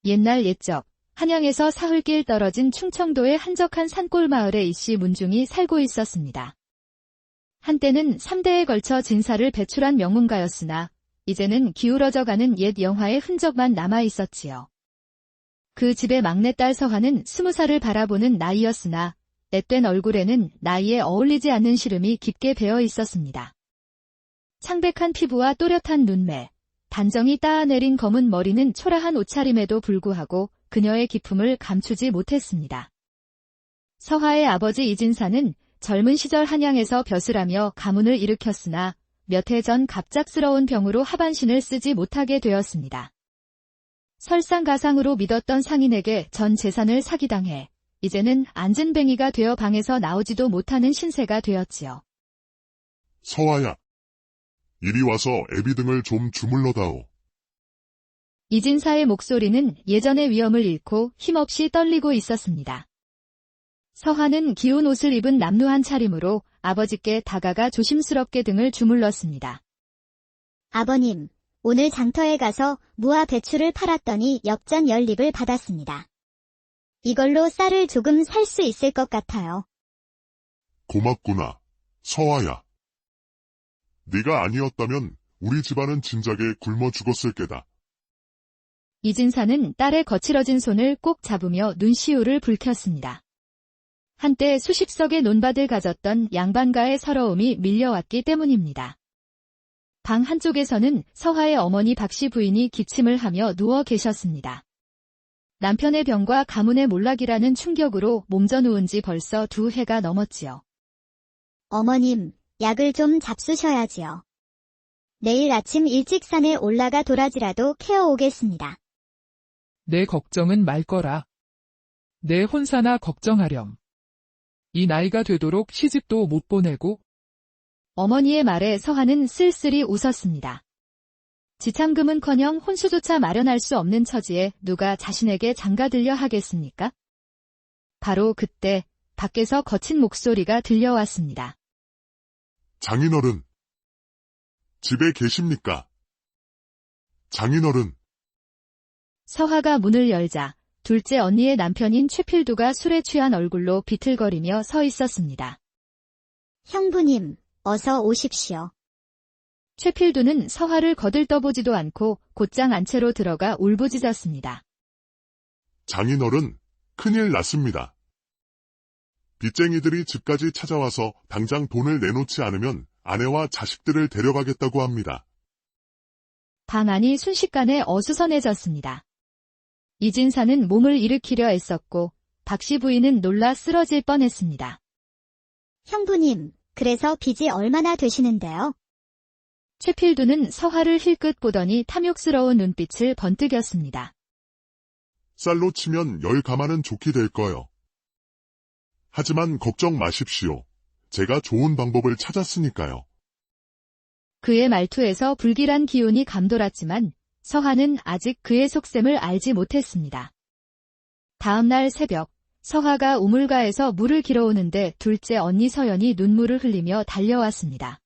옛날 옛적 한양에서 사흘길 떨어진 충청도의 한적한 산골 마을에 이씨 문중이 살고 있었습니다. 한때는 3대에 걸쳐 진사를 배출한 명문가였으나 이제는 기울어져가는 옛 영화의 흔적만 남아 있었지요. 그 집의 막내딸 서화는 20살을 바라보는 나이였으나 앳된 얼굴에는 나이에 어울리지 않는 시름이 깊게 배어 있었습니다. 창백한 피부와 또렷한 눈매, 단정히 따아내린 검은 머리는 초라한 옷차림에도 불구하고 그녀의 기품을 감추지 못했습니다. 서화의 아버지 이진사는 젊은 시절 한양에서 벼슬하며 가문을 일으켰으나 몇 해 전 갑작스러운 병으로 하반신을 쓰지 못하게 되었습니다. 설상가상으로 믿었던 상인에게 전 재산을 사기당해 이제는 안진뱅이가 되어 방에서 나오지도 못하는 신세가 되었지요. 서화야, 이리 와서 애비 등을 좀 주물러다오. 이진사의 목소리는 예전의 위엄을 잃고 힘없이 떨리고 있었습니다. 서화는 기운 옷을 입은 남루한 차림으로 아버지께 다가가 조심스럽게 등을 주물렀습니다. 아버님, 오늘 장터에 가서 무화 배추를 팔았더니 엽전 10립을 받았습니다. 이걸로 쌀을 조금 살 수 있을 것 같아요. 고맙구나, 서화야. 네가 아니었다면 우리 집안은 진작에 굶어 죽었을 게다. 이진사는 딸의 거칠어진 손을 꼭 잡으며 눈시울을 붉혔습니다. 한때 수십 석의 논밭을 가졌던 양반가의 서러움이 밀려왔기 때문입니다. 방 한쪽에서는 서화의 어머니 박씨 부인이 기침을 하며 누워 계셨습니다. 남편의 병과 가문의 몰락이라는 충격으로 몸져 누운 지 벌써 2해가 넘었지요. 어머님, 약을 좀 잡수셔야지요. 내일 아침 일찍 산에 올라가 도라지라도 캐어 오겠습니다. 내 걱정은 말 거라. 내 혼사나 걱정하렴. 이 나이가 되도록 시집도 못 보내고. 어머니의 말에 서화는 쓸쓸히 웃었습니다. 지참금은커녕 혼수조차 마련할 수 없는 처지에 누가 자신에게 장가들려 하겠습니까? 바로 그때 밖에서 거친 목소리가 들려왔습니다. 장인어른, 집에 계십니까? 장인어른. 서화가 문을 열자 둘째 언니의 남편인 최필두가 술에 취한 얼굴로 비틀거리며 서 있었습니다. 형부님, 어서 오십시오. 최필두는 서화를 거들떠보지도 않고 곧장 안채로 들어가 울부짖었습니다. 장인어른, 큰일 났습니다. 빚쟁이들이 집까지 찾아와서 당장 돈을 내놓지 않으면 아내와 자식들을 데려가겠다고 합니다. 방 안이 순식간에 어수선해졌습니다. 이진사는 몸을 일으키려 애썼고 박씨 부인은 놀라 쓰러질 뻔했습니다. 형부님, 그래서 빚이 얼마나 되시는데요? 최필두는 서화를 힐끗 보더니 탐욕스러운 눈빛을 번뜩였습니다. 쌀로 치면 10가마는 좋게 될 거요. 하지만 걱정 마십시오. 제가 좋은 방법을 찾았으니까요. 그의 말투에서 불길한 기운이 감돌았지만 서화는 아직 그의 속셈을 알지 못했습니다. 다음 날 새벽, 서화가 우물가에서 물을 길어오는데 둘째 언니 서연이 눈물을 흘리며 달려왔습니다.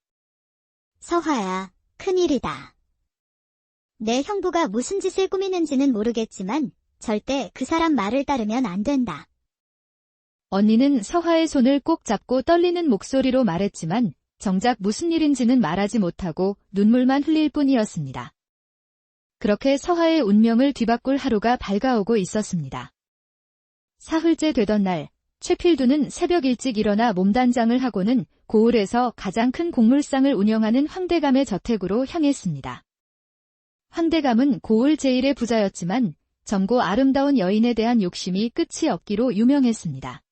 서화야, 큰일이다. 내 형부가 무슨 짓을 꾸미는지는 모르겠지만 절대 그 사람 말을 따르면 안 된다. 언니는 서화의 손을 꼭 잡고 떨리는 목소리로 말했지만 정작 무슨 일인지는 말하지 못하고 눈물만 흘릴 뿐이었습니다. 그렇게 서화의 운명을 뒤바꿀 하루가 밝아오고 있었습니다. 사흘째 되던 날, 최필두는 새벽 일찍 일어나 몸단장을 하고는 고을에서 가장 큰 곡물상을 운영하는 황대감의 저택으로 향했습니다. 황대감은 고을 제1의 부자였지만 젊고 아름다운 여인에 대한 욕심이 끝이 없기로 유명했습니다.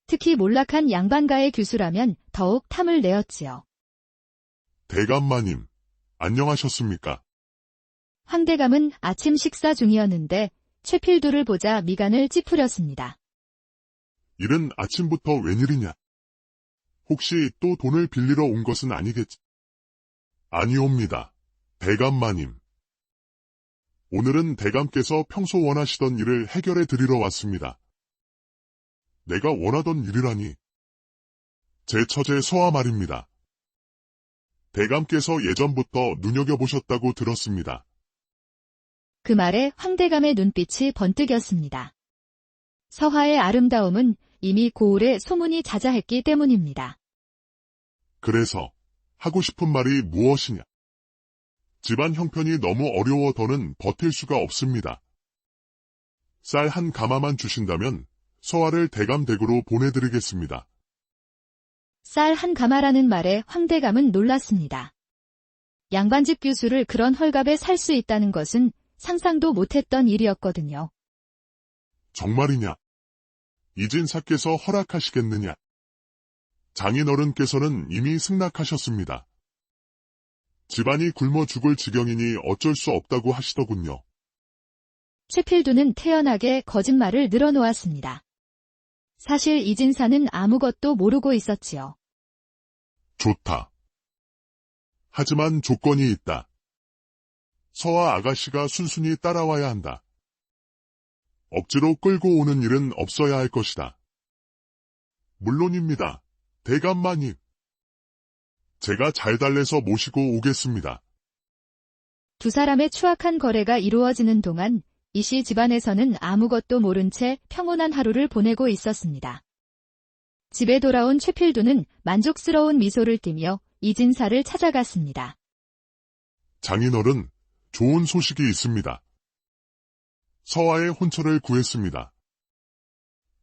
특히 몰락한 양반가의 규수라면 더욱 탐을 내었지요. 대감마님, 안녕하셨습니까? 황대감은 아침 식사 중이었는데 최필두를 보자 미간을 찌푸렸습니다. 이른 아침부터 웬일이냐? 혹시 또 돈을 빌리러 온 것은 아니겠지? 아니옵니다. 대감마님. 오늘은 대감께서 평소 원하시던 일을 해결해 드리러 왔습니다. 내가 원하던 일이라니. 제 처제 서화 말입니다. 대감께서 예전부터 눈여겨보셨다고 들었습니다. 그 말에 황대감의 눈빛이 번뜩였습니다. 서화의 아름다움은 이미 고을에 소문이 자자했기 때문입니다. 그래서 하고 싶은 말이 무엇이냐? 집안 형편이 너무 어려워 더는 버틸 수가 없습니다. 쌀 한 가마만 주신다면 서화를 대감댁으로 보내드리겠습니다. 쌀 한 가마라는 말에 황대감은 놀랐습니다. 양반집 교수를 그런 헐값에 살 수 있다는 것은 상상도 못했던 일이었거든요. 정말이냐? 이진사께서 허락하시겠느냐? 장인어른께서는 이미 승낙하셨습니다. 집안이 굶어 죽을 지경이니 어쩔 수 없다고 하시더군요. 최필두는 태연하게 거짓말을 늘어놓았습니다. 사실 이진사는 아무것도 모르고 있었지요. 좋다. 하지만 조건이 있다. 서화 아가씨가 순순히 따라와야 한다. 억지로 끌고 오는 일은 없어야 할 것이다. 물론입니다. 대감마님. 제가 잘 달래서 모시고 오겠습니다. 두 사람의 추악한 거래가 이루어지는 동안 이씨 집안에서는 아무것도 모른 채 평온한 하루를 보내고 있었습니다. 집에 돌아온 최필두는 만족스러운 미소를 띠며 이진사를 찾아갔습니다. 장인어른, 좋은 소식이 있습니다. 서화의 혼처를 구했습니다.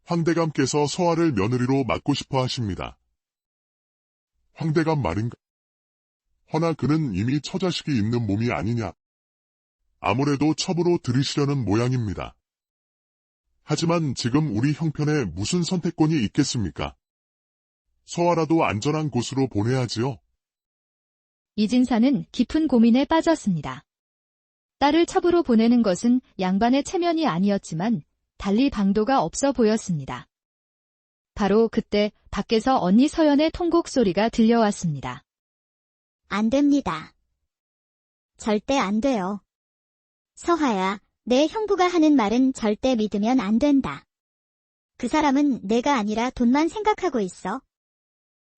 황대감께서 서화를 며느리로 맡고 싶어 하십니다. 황대감 말인가? 허나 그는 이미 처자식이 있는 몸이 아니냐. 아무래도 첩으로 들이시려는 모양입니다. 하지만 지금 우리 형편에 무슨 선택권이 있겠습니까? 서화라도 안전한 곳으로 보내야지요. 이진사는 깊은 고민에 빠졌습니다. 딸을 첩으로 보내는 것은 양반의 체면이 아니었지만 달리 방도가 없어 보였습니다. 바로 그때 밖에서 언니 서연의 통곡 소리가 들려왔습니다. 안 됩니다. 절대 안 돼요. 서화야, 내 형부가 하는 말은 절대 믿으면 안 된다. 그 사람은 내가 아니라 돈만 생각하고 있어.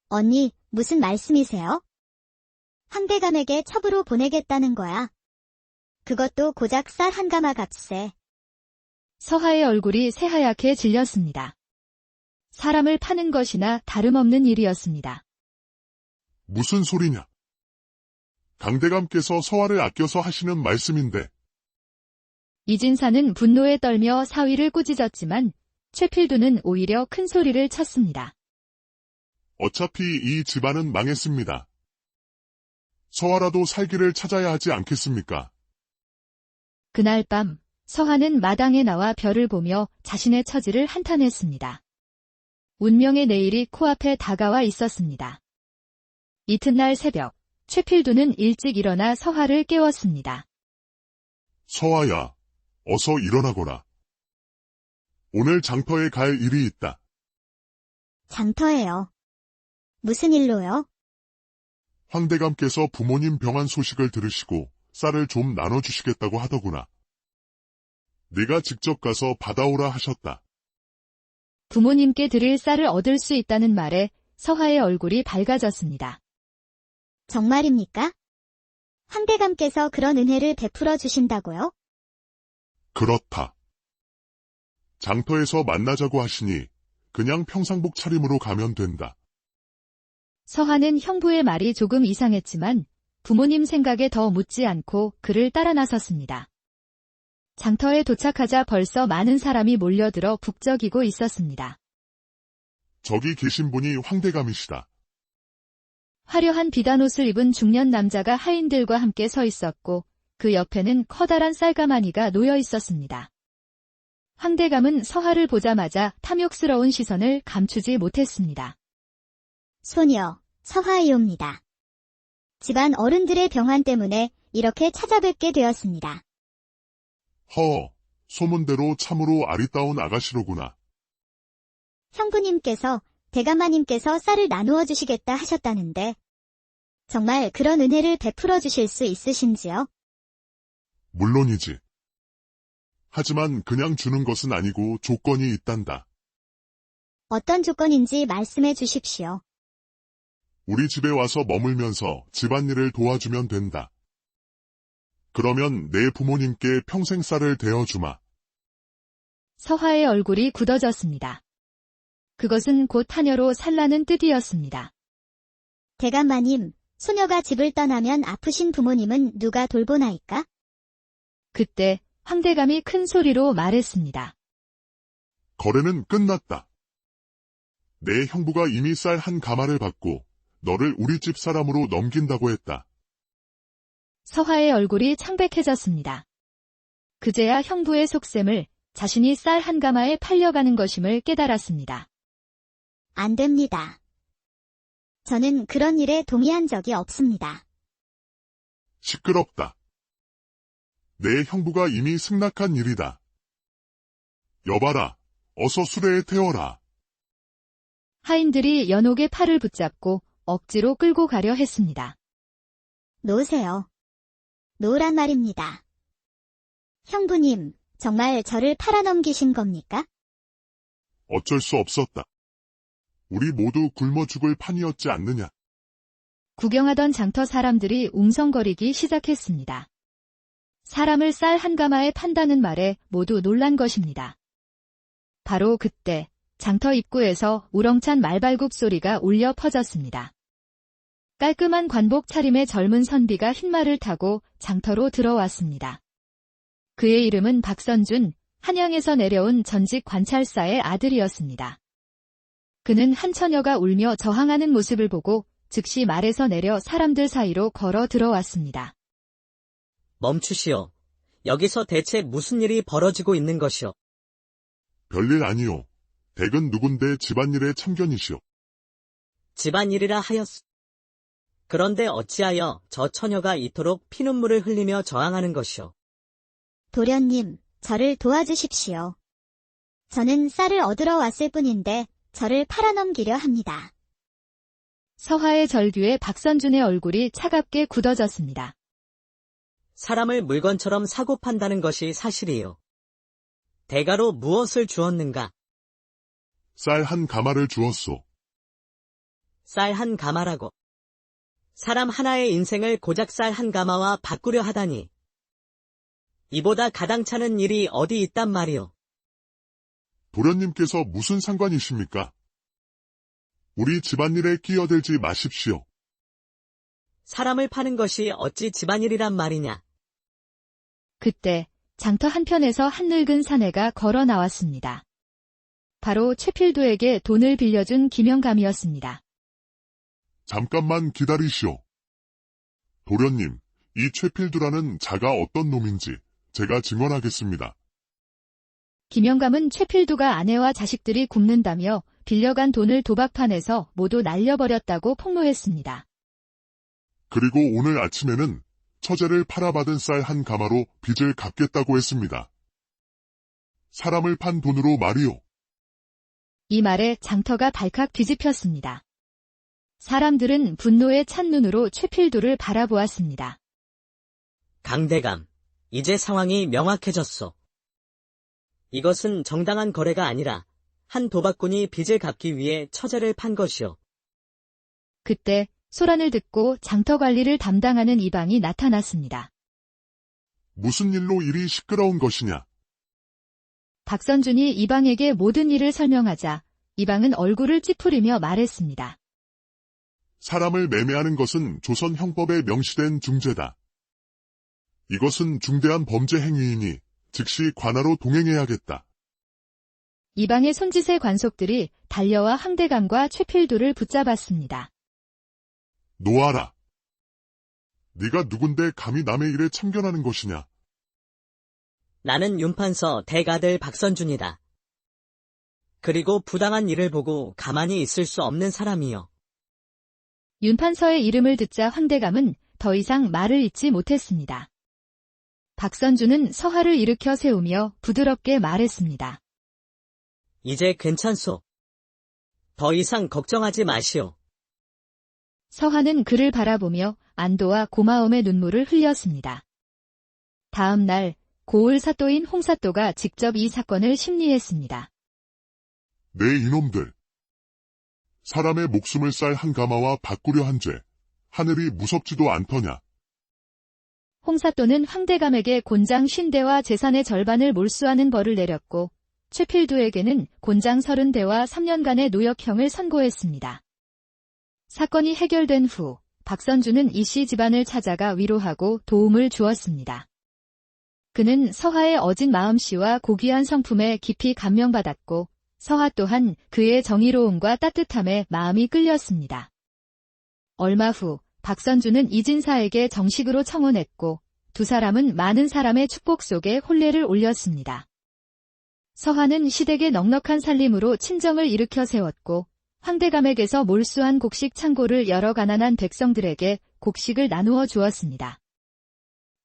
언니, 무슨 말씀이세요? 황대감에게 첩으로 보내겠다는 거야. 그것도 고작 쌀 한 가마 값에. 서화의 얼굴이 새하얗게 질렸습니다. 사람을 파는 것이나 다름없는 일이었습니다. 무슨 소리냐? 강대감께서 서화를 아껴서 하시는 말씀인데. 이진사는 분노에 떨며 사위를 꾸짖었지만 최필두는 오히려 큰 소리를 쳤습니다. 어차피 이 집안은 망했습니다. 서화라도 살기를 찾아야 하지 않겠습니까? 그날 밤 서화는 마당에 나와 별을 보며 자신의 처지를 한탄했습니다. 운명의 내일이 코앞에 다가와 있었습니다. 이튿날 새벽, 최필두는 일찍 일어나 서화를 깨웠습니다. 서화야, 어서 일어나거라. 오늘 장터에 갈 일이 있다. 장터예요. 무슨 일로요? 황대감께서 부모님 병환 소식을 들으시고 쌀을 좀 나눠주시겠다고 하더구나. 네가 직접 가서 받아오라 하셨다. 부모님께 드릴 쌀을 얻을 수 있다는 말에 서화의 얼굴이 밝아졌습니다. 정말입니까? 황대감께서 그런 은혜를 베풀어 주신다고요? 그렇다. 장터에서 만나자고 하시니 그냥 평상복 차림으로 가면 된다. 서화는 형부의 말이 조금 이상했지만 부모님 생각에 더 묻지 않고 그를 따라 나섰습니다. 장터에 도착하자 벌써 많은 사람이 몰려들어 북적이고 있었습니다. 저기 계신 분이 황대감이시다. 화려한 비단옷을 입은 중년 남자가 하인들과 함께 서 있었고 그 옆에는 커다란 쌀가마니가 놓여 있었습니다. 황대감은 서화를 보자마자 탐욕스러운 시선을 감추지 못했습니다. 소녀, 서화이옵니다. 집안 어른들의 병환 때문에 이렇게 찾아뵙게 되었습니다. 소문대로 참으로 아리따운 아가씨로구나. 형부님께서 대감마님께서 쌀을 나누어 주시겠다 하셨다는데 정말 그런 은혜를 베풀어 주실 수 있으신지요? 물론이지. 하지만 그냥 주는 것은 아니고 조건이 있단다. 어떤 조건인지 말씀해 주십시오. 우리 집에 와서 머물면서 집안일을 도와주면 된다. 그러면 내 부모님께 평생 쌀을 대어주마. 서화의 얼굴이 굳어졌습니다. 그것은 곧 하녀로 살라는 뜻이었습니다. 대감마님, 소녀가 집을 떠나면 아프신 부모님은 누가 돌보나이까? 그때 황대감이 큰 소리로 말했습니다. 거래는 끝났다. 내 형부가 이미 쌀 한 가마를 받고 너를 우리 집 사람으로 넘긴다고 했다. 서화의 얼굴이 창백해졌습니다. 그제야 형부의 속셈을 자신이 쌀 한 가마에 팔려가는 것임을 깨달았습니다. 안 됩니다. 저는 그런 일에 동의한 적이 없습니다. 시끄럽다. 내 형부가 이미 승낙한 일이다. 여봐라, 어서 수레에 태워라. 하인들이 연옥의 팔을 붙잡고 억지로 끌고 가려 했습니다. 놓으세요. 놓으란 말입니다. 형부님, 정말 저를 팔아넘기신 겁니까? 어쩔 수 없었다. 우리 모두 굶어 죽을 판이었지 않느냐. 구경하던 장터 사람들이 웅성거리기 시작했습니다. 사람을 쌀 한 가마에 판다는 말에 모두 놀란 것입니다. 바로 그때 장터 입구에서 우렁찬 말발굽 소리가 울려 퍼졌습니다. 깔끔한 관복 차림의 젊은 선비가 흰말을 타고 장터로 들어왔습니다. 그의 이름은 박선준, 한양에서 내려온 전직 관찰사의 아들이었습니다. 그는 한 처녀가 울며 저항하는 모습을 보고 즉시 말에서 내려 사람들 사이로 걸어 들어왔습니다. 멈추시오. 여기서 대체 무슨 일이 벌어지고 있는 것이오? 별일 아니오. 댁은 누군데 집안일에 참견이시오. 집안일이라 하였소. 그런데 어찌하여 저 처녀가 이토록 피눈물을 흘리며 저항하는 것이오? 도련님, 저를 도와주십시오. 저는 쌀을 얻으러 왔을 뿐인데 저를 팔아넘기려 합니다. 서화의 절규에 박선준의 얼굴이 차갑게 굳어졌습니다. 사람을 물건처럼 사고 판다는 것이 사실이요. 대가로 무엇을 주었는가? 쌀 한 가마를 주었소. 쌀 한 가마라고. 사람 하나의 인생을 고작 쌀 한 가마와 바꾸려 하다니. 이보다 가당찮은 일이 어디 있단 말이오. 도련님께서 무슨 상관이십니까? 우리 집안일에 끼어들지 마십시오. 사람을 파는 것이 어찌 집안일이란 말이냐. 그때 장터 한편에서 한 늙은 사내가 걸어 나왔습니다. 바로 최필두에게 돈을 빌려준 김영감이었습니다. 잠깐만 기다리시오. 도련님, 이 최필두라는 자가 어떤 놈인지 제가 증언하겠습니다. 김영감은 최필두가 아내와 자식들이 굶는다며 빌려간 돈을 도박판에서 모두 날려버렸다고 폭로했습니다. 그리고 오늘 아침에는 처제를 팔아받은 쌀 한 가마로 빚을 갚겠다고 했습니다. 사람을 판 돈으로 말이오. 이 말에 장터가 발칵 뒤집혔습니다. 사람들은 분노에 찬 눈으로 최필두를 바라보았습니다. 강대감, 이제 상황이 명확해졌소. 이것은 정당한 거래가 아니라 한 도박꾼이 빚을 갚기 위해 처제를 판 것이오. 그때 소란을 듣고 장터 관리를 담당하는 이방이 나타났습니다. 무슨 일로 일이 시끄러운 것이냐? 박선준이 이방에게 모든 일을 설명하자 이방은 얼굴을 찌푸리며 말했습니다. 사람을 매매하는 것은 조선 형법에 명시된 중죄다. 이것은 중대한 범죄 행위이니 즉시 관하로 동행해야겠다. 이방의 손짓의 관속들이 달려와 황대감과 최필두를 붙잡았습니다. 놓아라. 네가 누군데 감히 남의 일에 참견하는 것이냐? 나는 윤판서 대가들 박선준이다. 그리고 부당한 일을 보고 가만히 있을 수 없는 사람이요. 윤판서의 이름을 듣자 황대감은 더 이상 말을 잇지 못했습니다. 박선준은 서화를 일으켜 세우며 부드럽게 말했습니다. 이제 괜찮소. 더 이상 걱정하지 마시오. 서화는 그를 바라보며 안도와 고마움의 눈물을 흘렸습니다. 다음 날 고을 사또인 홍사또가 직접 이 사건을 심리했습니다. 네 이놈들. 사람의 목숨을 쌀 한 가마와 바꾸려 한 죄, 하늘이 무섭지도 않더냐. 홍사또는 황대감에게 곤장 50대와 재산의 절반을 몰수하는 벌을 내렸고 최필두에게는 곤장 30대와 3년간의 노역형을 선고했습니다. 사건이 해결된 후 박선주는 이씨 집안을 찾아가 위로하고 도움을 주었습니다. 그는 서하의 어진 마음씨와 고귀한 성품에 깊이 감명받았고 서하 또한 그의 정의로움과 따뜻함에 마음이 끌렸습니다. 얼마 후 박선주는 이진사에게 정식으로 청혼했고 두 사람은 많은 사람의 축복 속에 혼례를 올렸습니다. 서하는 시댁의 넉넉한 살림으로 친정을 일으켜 세웠고 황대감에게서 몰수한 곡식 창고를 여러 가난한 백성들에게 곡식을 나누어 주었습니다.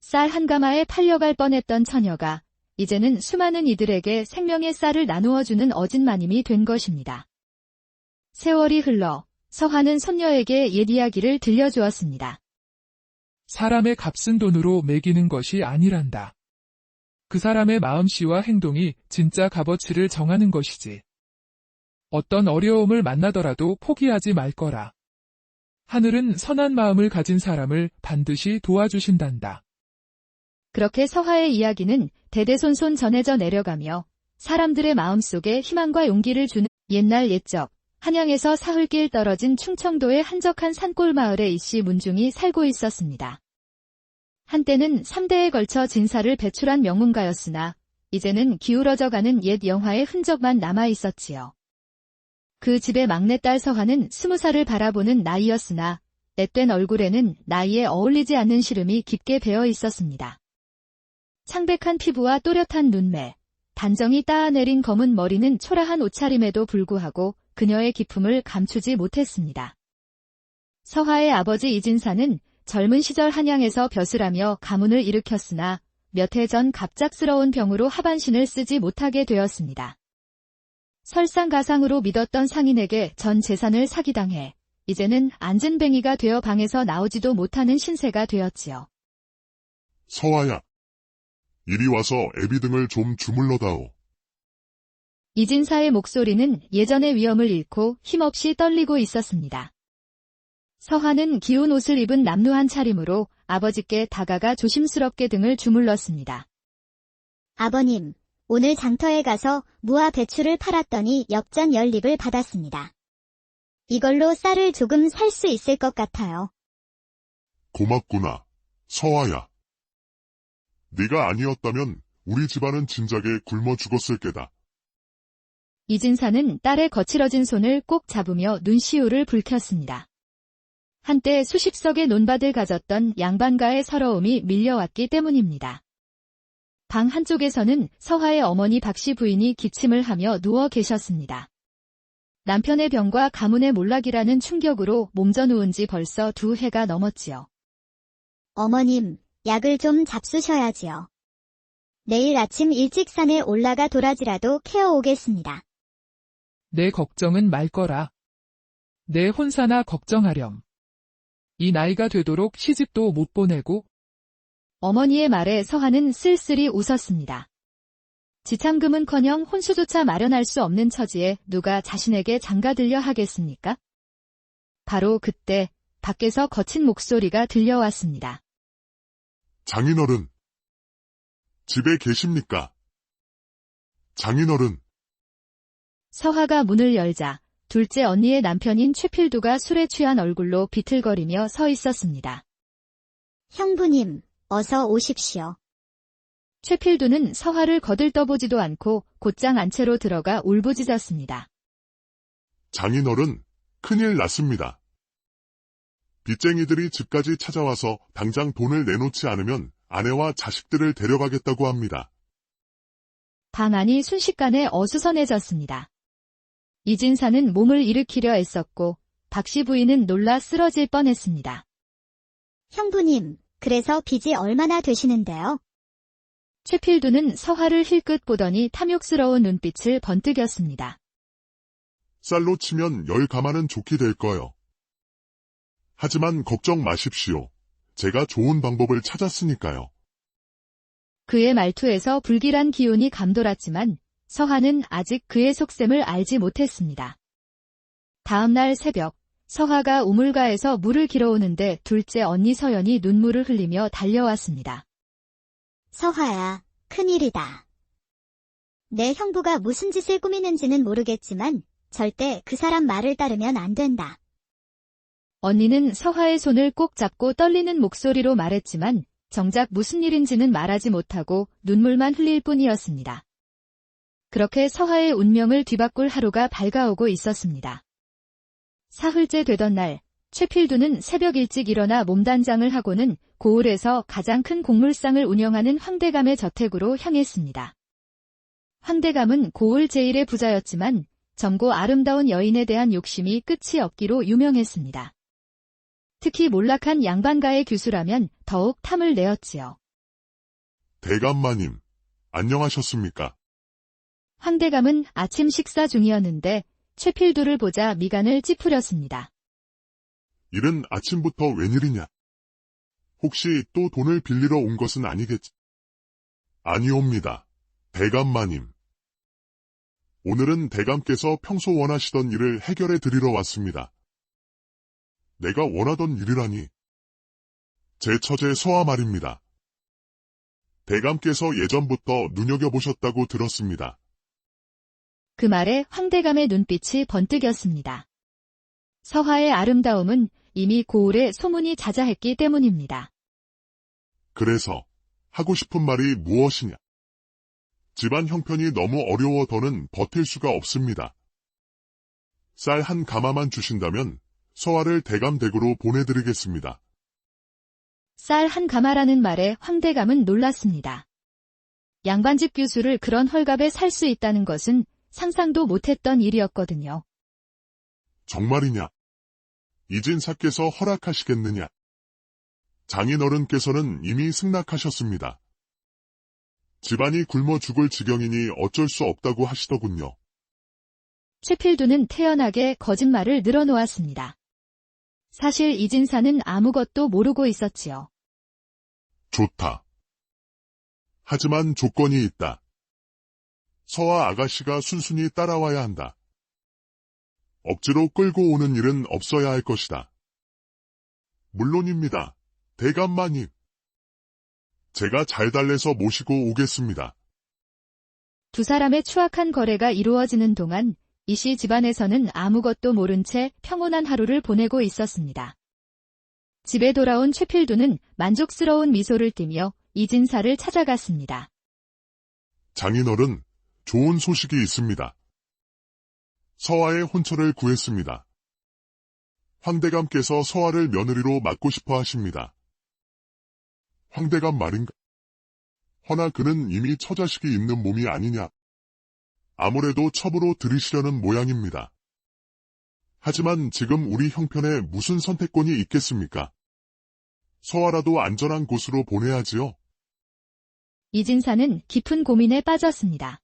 쌀 한 가마에 팔려갈 뻔했던 처녀가 이제는 수많은 이들에게 생명의 쌀을 나누어 주는 어진 마님이 된 것입니다. 세월이 흘러 서하는 손녀에게 옛 이야기를 들려주었습니다. 사람의 값은 돈으로 매기는 것이 아니란다. 그 사람의 마음씨와 행동이 진짜 값어치를 정하는 것이지. 어떤 어려움을 만나더라도 포기하지 말 거라. 하늘은 선한 마음을 가진 사람을 반드시 도와주신단다. 그렇게 서하의 이야기는 대대손손 전해져 내려가며 사람들의 마음속에 희망과 용기를 주는 옛날 옛적 한양에서 사흘길 떨어진 충청도의 한적한 산골 마을에 이씨 문중이 살고 있었습니다. 한때는 3대에 걸쳐 진사를 배출한 명문가였으나 이제는 기울어져가는 옛 영화의 흔적만 남아 있었지요. 그 집의 막내딸 서하는 20살을 바라보는 나이였으나 앳된 얼굴에는 나이에 어울리지 않는 시름이 깊게 배어 있었습니다. 창백한 피부와 또렷한 눈매, 단정히 따아내린 검은 머리는 초라한 옷차림에도 불구하고 그녀의 기품을 감추지 못했습니다. 서하의 아버지 이진사는 젊은 시절 한양에서 벼슬하며 가문을 일으켰으나 몇 해 전 갑작스러운 병으로 하반신을 쓰지 못하게 되었습니다. 설상가상으로 믿었던 상인에게 전 재산을 사기당해 이제는 안진뱅이가 되어 방에서 나오지도 못하는 신세가 되었지요. 서하야, 이리 와서 애비 등을 좀 주물러다오. 이진사의 목소리는 예전의 위엄을 잃고 힘없이 떨리고 있었습니다. 서하는 기운 옷을 입은 남루한 차림으로 아버지께 다가가 조심스럽게 등을 주물렀습니다. 아버님, 오늘 장터에 가서 무와 배추를 팔았더니 엽전 10립을 받았습니다. 이걸로 쌀을 조금 살 수 있을 것 같아요. 고맙구나, 서하야. 네가 아니었다면 우리 집안은 진작에 굶어 죽었을 게다. 이진사는 딸의 거칠어진 손을 꼭 잡으며 눈시울을 붉혔습니다. 한때 수십 석의 논밭을 가졌던 양반가의 서러움이 밀려왔기 때문입니다. 방 한쪽에서는 서하의 어머니 박씨 부인이 기침을 하며 누워 계셨습니다. 남편의 병과 가문의 몰락이라는 충격으로 몸져 누운 지 벌써 2해가 넘었지요. 어머님, 약을 좀 잡수셔야지요. 내일 아침 일찍 산에 올라가 도라지라도 캐어 오겠습니다. 내 걱정은 말 거라. 내 혼사나 걱정하렴. 이 나이가 되도록 시집도 못 보내고. 어머니의 말에 서하는 쓸쓸히 웃었습니다. 지참금은커녕 혼수조차 마련할 수 없는 처지에 누가 자신에게 장가들려 하겠습니까? 바로 그때 밖에서 거친 목소리가 들려왔습니다. 장인어른, 집에 계십니까? 장인어른. 서하가 문을 열자 둘째 언니의 남편인 최필두가 술에 취한 얼굴로 비틀거리며 서 있었습니다. 형부님, 어서 오십시오. 최필두는 서하를 거들떠보지도 않고 곧장 안채로 들어가 울부짖었습니다. 장인어른, 큰일 났습니다. 빚쟁이들이 집까지 찾아와서 당장 돈을 내놓지 않으면 아내와 자식들을 데려가겠다고 합니다. 방 안이 순식간에 어수선해졌습니다. 이진사는 몸을 일으키려 애썼고 박씨 부인은 놀라 쓰러질 뻔했습니다. 형부님, 그래서 빚이 얼마나 되시는데요? 최필두는 서하를 힐끗 보더니 탐욕스러운 눈빛을 번뜩였습니다. 쌀로 치면 10가마는 좋게 될 거요. 하지만 걱정 마십시오. 제가 좋은 방법을 찾았으니까요. 그의 말투에서 불길한 기운이 감돌았지만 서하는 아직 그의 속셈을 알지 못했습니다. 다음 날 새벽, 서화가 우물가에서 물을 길어오는데 둘째 언니 서연이 눈물을 흘리며 달려왔습니다. 서화야, 큰일이다. 내 형부가 무슨 짓을 꾸미는지는 모르겠지만 절대 그 사람 말을 따르면 안 된다. 언니는 서화의 손을 꼭 잡고 떨리는 목소리로 말했지만 정작 무슨 일인지는 말하지 못하고 눈물만 흘릴 뿐이었습니다. 그렇게 서화의 운명을 뒤바꿀 하루가 밝아오고 있었습니다. 사흘째 되던 날, 최필두는 새벽 일찍 일어나 몸단장을 하고는 고을에서 가장 큰 곡물상을 운영하는 황대감의 저택으로 향했습니다. 황대감은 고을 제1의 부자였지만 젊고 아름다운 여인에 대한 욕심이 끝이 없기로 유명했습니다. 특히 몰락한 양반가의 규수라면 더욱 탐을 내었지요. 대감마님, 안녕하셨습니까? 황대감은 아침 식사 중이었는데 최필두를 보자 미간을 찌푸렸습니다. 이른 아침부터 웬일이냐? 혹시 또 돈을 빌리러 온 것은 아니겠지? 아니옵니다. 대감마님. 오늘은 대감께서 평소 원하시던 일을 해결해 드리러 왔습니다. 내가 원하던 일이라니. 제 처제 서화 말입니다. 대감께서 예전부터 눈여겨보셨다고 들었습니다. 그 말에 황대감의 눈빛이 번뜩였습니다. 서화의 아름다움은 이미 고을에 소문이 자자했기 때문입니다. 그래서 하고 싶은 말이 무엇이냐? 집안 형편이 너무 어려워 더는 버틸 수가 없습니다. 쌀 한 가마만 주신다면 서화를 대감댁으로 보내드리겠습니다. 쌀 한 가마라는 말에 황대감은 놀랐습니다. 양반집 교수를 그런 헐값에 살 수 있다는 것은 상상도 못했던 일이었거든요. 정말이냐? 이진사께서 허락하시겠느냐? 장인어른께서는 이미 승낙하셨습니다. 집안이 굶어 죽을 지경이니 어쩔 수 없다고 하시더군요. 최필두는 태연하게 거짓말을 늘어놓았습니다. 사실 이진사는 아무것도 모르고 있었지요. 좋다. 하지만 조건이 있다. 서화 아가씨가 순순히 따라와야 한다. 억지로 끌고 오는 일은 없어야 할 것이다. 물론입니다. 대감마님. 제가 잘 달래서 모시고 오겠습니다. 두 사람의 추악한 거래가 이루어지는 동안 이씨 집안에서는 아무것도 모른 채 평온한 하루를 보내고 있었습니다. 집에 돌아온 최필두는 만족스러운 미소를 띠며 이진사를 찾아갔습니다. 장인어른, 좋은 소식이 있습니다. 서화의 혼처를 구했습니다. 황대감께서 서화를 며느리로 맡고 싶어 하십니다. 황대감 말인가? 허나 그는 이미 처자식이 있는 몸이 아니냐. 아무래도 첩으로 들이시려는 모양입니다. 하지만 지금 우리 형편에 무슨 선택권이 있겠습니까? 서화라도 안전한 곳으로 보내야지요. 이진사는 깊은 고민에 빠졌습니다.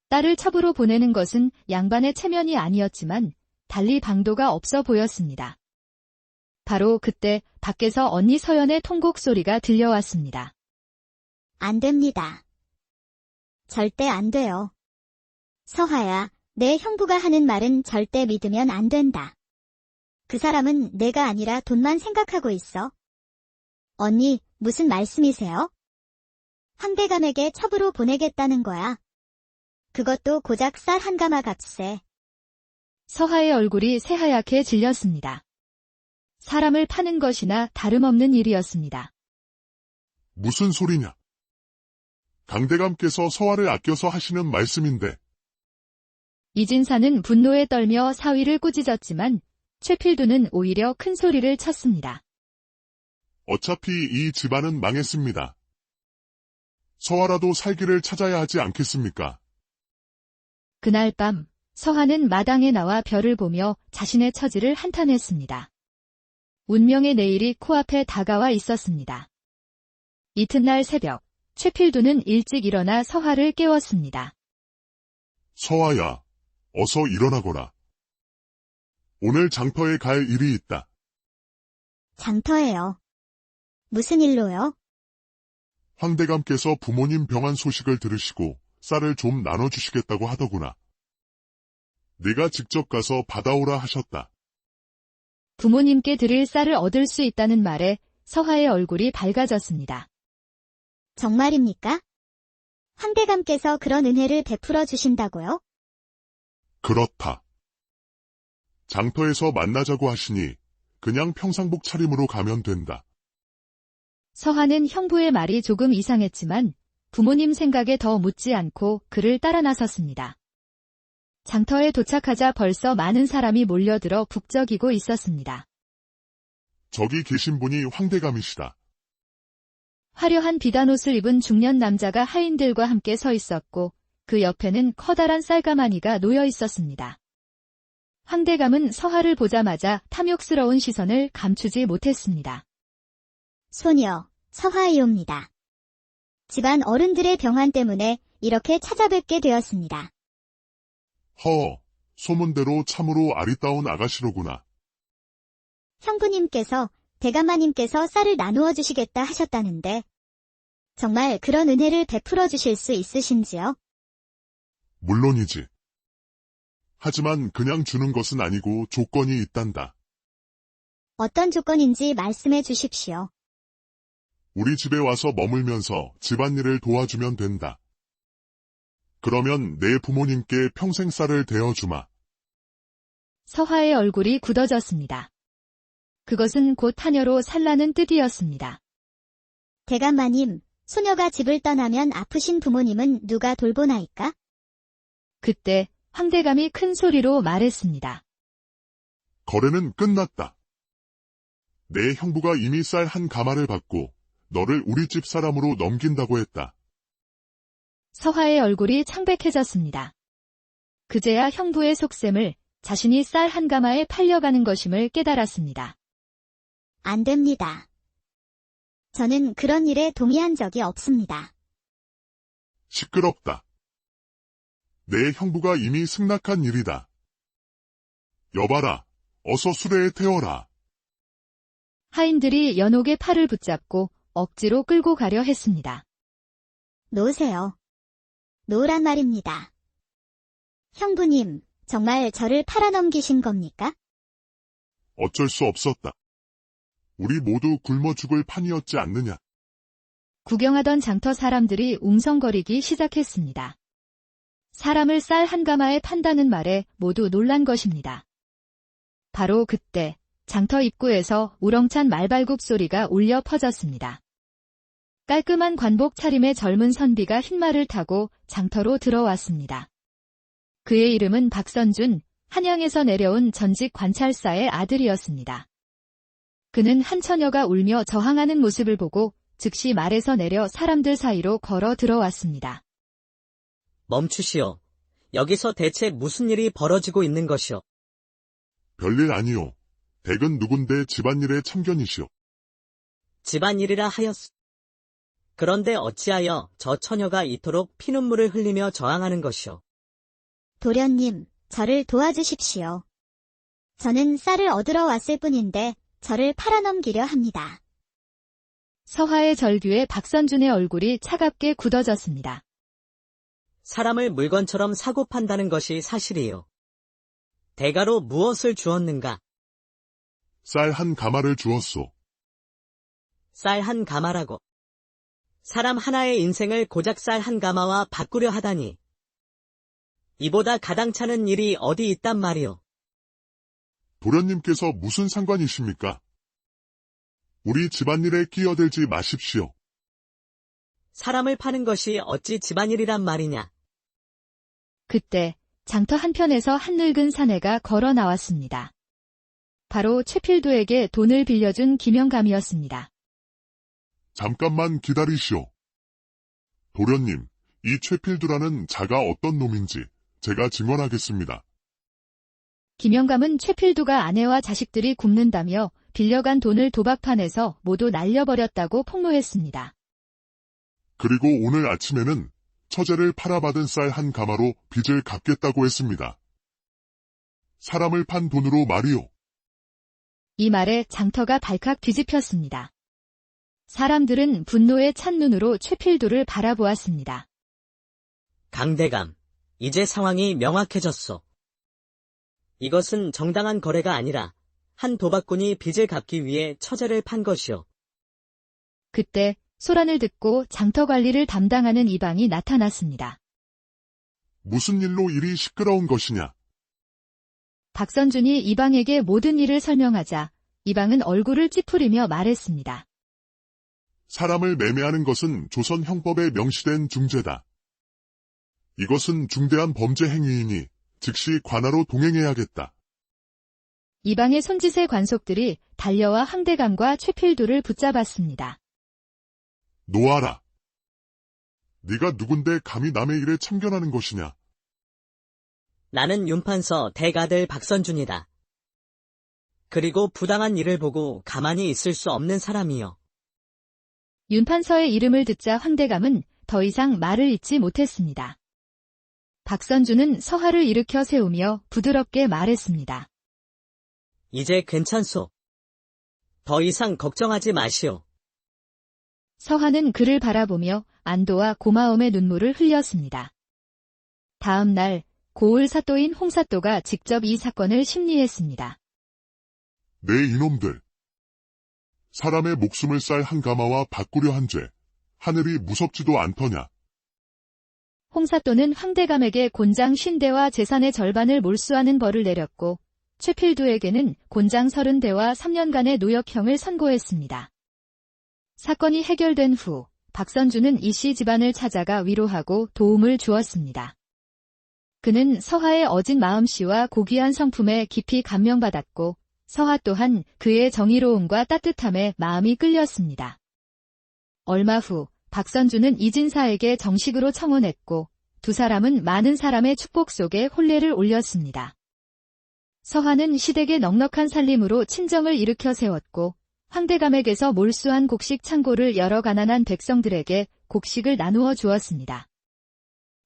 딸을 첩으로 보내는 것은 양반의 체면이 아니었지만 달리 방도가 없어 보였습니다. 바로 그때 밖에서 언니 서연의 통곡 소리가 들려왔습니다. 안 됩니다. 절대 안 돼요. 서화야, 내 형부가 하는 말은 절대 믿으면 안 된다. 그 사람은 내가 아니라 돈만 생각하고 있어. 언니, 무슨 말씀이세요? 황대감에게 첩으로 보내겠다는 거야. 그것도 고작 쌀 한 가마 값에. 서화의 얼굴이 새하얗게 질렸습니다. 사람을 파는 것이나 다름없는 일이었습니다. 무슨 소리냐? 강대감께서 서화를 아껴서 하시는 말씀인데. 이진사는 분노에 떨며 사위를 꾸짖었지만 최필두는 오히려 큰 소리를 쳤습니다. 어차피 이 집안은 망했습니다. 서화라도 살기를 찾아야 하지 않겠습니까? 그날 밤 서화는 마당에 나와 별을 보며 자신의 처지를 한탄했습니다. 운명의 내일이 코앞에 다가와 있었습니다. 이튿날 새벽, 최필두는 일찍 일어나 서화를 깨웠습니다. 서화야, 어서 일어나거라. 오늘 장터에 갈 일이 있다. 장터예요. 무슨 일로요? 황대감께서 부모님 병환 소식을 들으시고 쌀을 좀 나눠주시겠다고 하더구나. 네가 직접 가서 받아오라 하셨다. 부모님께 드릴 쌀을 얻을 수 있다는 말에 서화의 얼굴이 밝아졌습니다. 정말입니까? 황대감께서 그런 은혜를 베풀어 주신다고요? 그렇다. 장터에서 만나자고 하시니 그냥 평상복 차림으로 가면 된다. 서화는 형부의 말이 조금 이상했지만 부모님 생각에 더 묻지 않고 그를 따라 나섰습니다. 장터에 도착하자 벌써 많은 사람이 몰려들어 북적이고 있었습니다. 저기 계신 분이 황대감이시다. 화려한 비단옷을 입은 중년 남자가 하인들과 함께 서 있었고 그 옆에는 커다란 쌀가마니가 놓여 있었습니다. 황대감은 서화를 보자마자 탐욕스러운 시선을 감추지 못했습니다. 소녀, 서화이옵니다. 집안 어른들의 병환 때문에 이렇게 찾아뵙게 되었습니다. 소문대로 참으로 아리따운 아가씨로구나. 형부님께서 대감마님께서 쌀을 나누어 주시겠다 하셨다는데 정말 그런 은혜를 베풀어 주실 수 있으신지요? 물론이지. 하지만 그냥 주는 것은 아니고 조건이 있단다. 어떤 조건인지 말씀해 주십시오. 우리 집에 와서 머물면서 집안일을 도와주면 된다. 그러면 내 부모님께 평생 쌀을 대어주마. 서화의 얼굴이 굳어졌습니다. 그것은 곧 하녀로 살라는 뜻이었습니다. 대감마님, 소녀가 집을 떠나면 아프신 부모님은 누가 돌보나이까? 그때 황대감이 큰 소리로 말했습니다. 거래는 끝났다. 내 형부가 이미 쌀 한 가마를 받고 너를 우리 집 사람으로 넘긴다고 했다. 서화의 얼굴이 창백해졌습니다. 그제야 형부의 속셈을 자신이 쌀 한 가마에 팔려가는 것임을 깨달았습니다. 안 됩니다. 저는 그런 일에 동의한 적이 없습니다. 시끄럽다. 내 형부가 이미 승낙한 일이다. 여봐라, 어서 수레에 태워라. 하인들이 연옥의 팔을 붙잡고 억지로 끌고 가려 했습니다. 놓으세요. 놓으란 말입니다. 형부님, 정말 저를 팔아넘기신 겁니까? 어쩔 수 없었다. 우리 모두 굶어 죽을 판이었지 않느냐. 구경하던 장터 사람들이 웅성거리기 시작했습니다. 사람을 쌀 한 가마에 판다는 말에 모두 놀란 것입니다. 바로 그때 장터 입구에서 우렁찬 말발굽 소리가 울려 퍼졌습니다. 깔끔한 관복 차림의 젊은 선비가 흰말을 타고 장터로 들어왔습니다. 그의 이름은 박선준, 한양에서 내려온 전직 관찰사의 아들이었습니다. 그는 한 처녀가 울며 저항하는 모습을 보고 즉시 말에서 내려 사람들 사이로 걸어 들어왔습니다. 멈추시오. 여기서 대체 무슨 일이 벌어지고 있는 것이오? 별일 아니오. 댁은 누군데 집안일에 참견이시오. 집안일이라 하였소. 그런데 어찌하여 저 처녀가 이토록 피눈물을 흘리며 저항하는 것이오? 도련님, 저를 도와주십시오. 저는 쌀을 얻으러 왔을 뿐인데 저를 팔아넘기려 합니다. 서화의 절규에 박선준의 얼굴이 차갑게 굳어졌습니다. 사람을 물건처럼 사고 판다는 것이 사실이요. 대가로 무엇을 주었는가? 쌀 한 가마를 주었소. 쌀 한 가마라고. 사람 하나의 인생을 고작 쌀 한 가마와 바꾸려 하다니. 이보다 가당찮은 일이 어디 있단 말이오. 도련님께서 무슨 상관이십니까? 우리 집안일에 끼어들지 마십시오. 사람을 파는 것이 어찌 집안일이란 말이냐. 그때 장터 한편에서 한 늙은 사내가 걸어 나왔습니다. 바로 최필두에게 돈을 빌려준 김영감이었습니다. 잠깐만 기다리시오. 도련님, 이 최필두라는 자가 어떤 놈인지 제가 증언하겠습니다. 김영감은 최필두가 아내와 자식들이 굶는다며 빌려간 돈을 도박판에서 모두 날려버렸다고 폭로했습니다. 그리고 오늘 아침에는 처제를 팔아받은 쌀 한 가마로 빚을 갚겠다고 했습니다. 사람을 판 돈으로 말이오. 이 말에 장터가 발칵 뒤집혔습니다. 사람들은 분노에 찬 눈으로 최필두를 바라보았습니다. 강대감, 이제 상황이 명확해졌소. 이것은 정당한 거래가 아니라 한 도박꾼이 빚을 갚기 위해 처제를 판 것이요. 그때 소란을 듣고 장터 관리를 담당하는 이방이 나타났습니다. 무슨 일로 일이 시끄러운 것이냐? 박선준이 이방에게 모든 일을 설명하자 이방은 얼굴을 찌푸리며 말했습니다. 사람을 매매하는 것은 조선 형법에 명시된 중죄다. 이것은 중대한 범죄 행위이니 즉시 관하로 동행해야겠다. 이방의 손짓의 관속들이 달려와 황대감과 최필두를 붙잡았습니다. 놓아라. 네가 누군데 감히 남의 일에 참견하는 것이냐? 나는 윤판서 대가들 박선준이다. 그리고 부당한 일을 보고 가만히 있을 수 없는 사람이요. 윤판서의 이름을 듣자 황대감은 더 이상 말을 잇지 못했습니다. 박선준은 서화를 일으켜 세우며 부드럽게 말했습니다. 이제 괜찮소. 더 이상 걱정하지 마시오. 서화는 그를 바라보며 안도와 고마움의 눈물을 흘렸습니다. 다음 날 고을 사또인 홍사또가 직접 이 사건을 심리했습니다. 내 이놈들. 사람의 목숨을 쌀 한가마와 바꾸려 한 죄. 하늘이 무섭지도 않더냐. 홍사또는 황대감에게 곤장 50대와 재산의 절반을 몰수하는 벌을 내렸고 최필두에게는 곤장 30대와 3년간의 노역형을 선고했습니다. 사건이 해결된 후 박선준은 이씨 집안을 찾아가 위로하고 도움을 주었습니다. 그는 서화의 어진 마음씨와 고귀한 성품에 깊이 감명받았고 서화 또한 그의 정의로움과 따뜻함에 마음이 끌렸습니다. 얼마 후 박선준은 이진사에게 정식으로 청혼했고 두 사람은 많은 사람의 축복 속에 혼례를 올렸습니다. 서화는 시댁의 넉넉한 살림으로 친정을 일으켜 세웠고 황대감에게서 몰수한 곡식 창고를 여러 가난한 백성들에게 곡식을 나누어 주었습니다.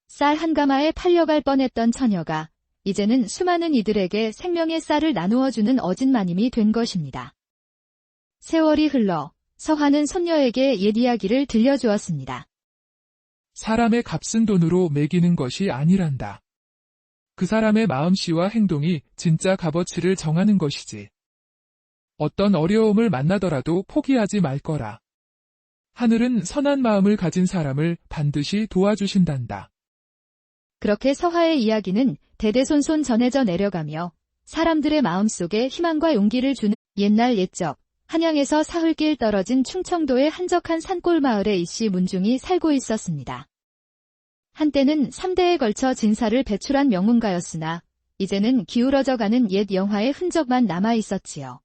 쌀 한 가마에 팔려갈 뻔했던 처녀가 이제는 수많은 이들에게 생명의 쌀을 나누어 주는 어진마님이 된 것입니다. 세월이 흘러 서화는 손녀에게 옛 이야기를 들려주었습니다. 사람의 값은 돈으로 매기는 것이 아니란다. 그 사람의 마음씨와 행동이 진짜 값어치를 정하는 것이지. 어떤 어려움을 만나더라도 포기하지 말 거라. 하늘은 선한 마음을 가진 사람을 반드시 도와주신단다. 그렇게 서화의 이야기는 대대손손 전해져 내려가며 사람들의 마음속에 희망과 용기를 주는 옛날 옛적 한양에서 사흘길 떨어진 충청도의 한적한 산골 마을에 이씨 문중이 살고 있었습니다. 한때는 3대에 걸쳐 진사를 배출한 명문가였으나 이제는 기울어져가는 옛 영화의 흔적만 남아 있었지요.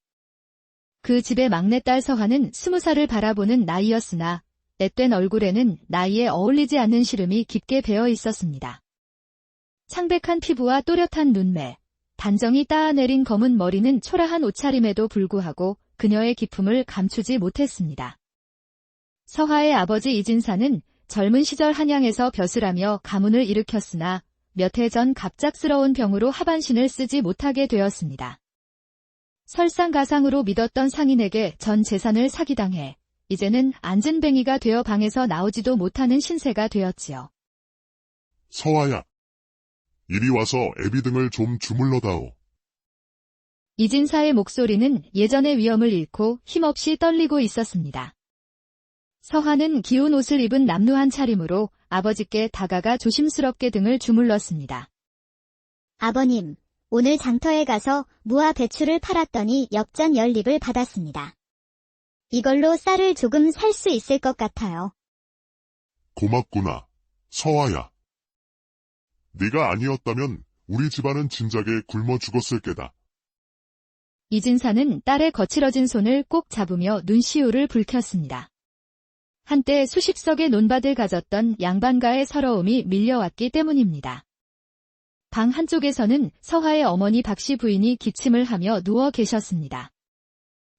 그 집의 막내딸 서화는 20살을 바라보는 나이였으나 앳된 얼굴에는 나이에 어울리지 않는 시름이 깊게 배어 있었습니다. 창백한 피부와 또렷한 눈매, 단정히 따아내린 검은 머리는 초라한 옷차림에도 불구하고 그녀의 기품을 감추지 못했습니다. 서화의 아버지 이진사는 젊은 시절 한양에서 벼슬하며 가문을 일으켰으나 몇 해 전 갑작스러운 병으로 하반신을 쓰지 못하게 되었습니다. 설상가상으로 믿었던 상인에게 전 재산을 사기당해 이제는 안진뱅이가 되어 방에서 나오지도 못하는 신세가 되었지요. 서화야. 이리 와서 애비 등을 좀 주물러다오. 이진사의 목소리는 예전의 위엄을 잃고 힘없이 떨리고 있었습니다. 서화는 기운 옷을 입은 남루한 차림으로 아버지께 다가가 조심스럽게 등을 주물렀습니다. 아버님, 오늘 장터에 가서 무와 배추를 팔았더니 엽전 10립을 받았습니다. 이걸로 쌀을 조금 살 수 있을 것 같아요. 고맙구나, 서화야. 네가 아니었다면 우리 집안은 진작에 굶어 죽었을 게다. 이진사는 딸의 거칠어진 손을 꼭 잡으며 눈시울을 붉혔습니다. 한때 수십 석의 논밭을 가졌던 양반가의 서러움이 밀려왔기 때문입니다. 방 한쪽에서는 서화의 어머니 박씨 부인이 기침을 하며 누워 계셨습니다.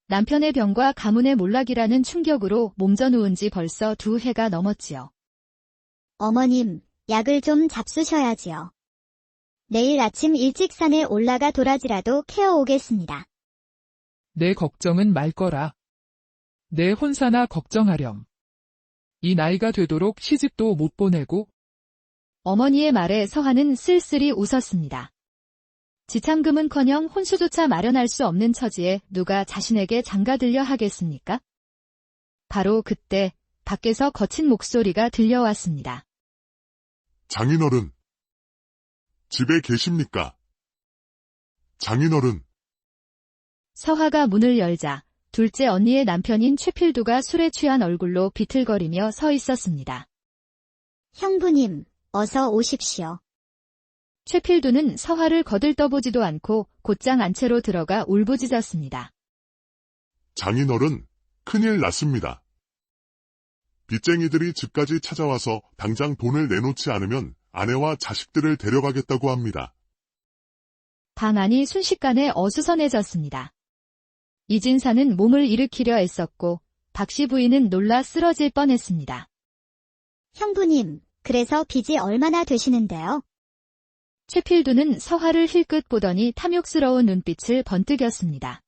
남편의 병과 가문의 몰락이라는 충격으로 몸져 누운 지 벌써 2해가 넘었지요. 어머님, 약을 좀 잡수셔야지요. 내일 아침 일찍 산에 올라가 도라지라도 캐어 오겠습니다. 내 걱정은 말 거라. 내 혼사나 걱정하렴. 이 나이가 되도록 시집도 못 보내고. 어머니의 말에 서화는 쓸쓸히 웃었습니다. 지참금은커녕 혼수조차 마련할 수 없는 처지에 누가 자신에게 장가들려 하겠습니까? 바로 그때 밖에서 거친 목소리가 들려왔습니다. 장인어른. 집에 계십니까? 장인어른. 서화가 문을 열자 둘째 언니의 남편인 최필두가 술에 취한 얼굴로 비틀거리며 서 있었습니다. 형부님, 어서 오십시오. 최필두는 서화를 거들떠보지도 않고 곧장 안채로 들어가 울부짖었습니다. 장인어른, 큰일 났습니다. 빚쟁이들이 집까지 찾아와서 당장 돈을 내놓지 않으면 아내와 자식들을 데려가겠다고 합니다. 방 안이 순식간에 어수선해졌습니다. 이진사는 몸을 일으키려 애썼고 박씨 부인은 놀라 쓰러질 뻔했습니다. 형부님, 그래서 빚이 얼마나 되시는데요? 최필두는 서화를 힐끗 보더니 탐욕스러운 눈빛을 번뜩였습니다.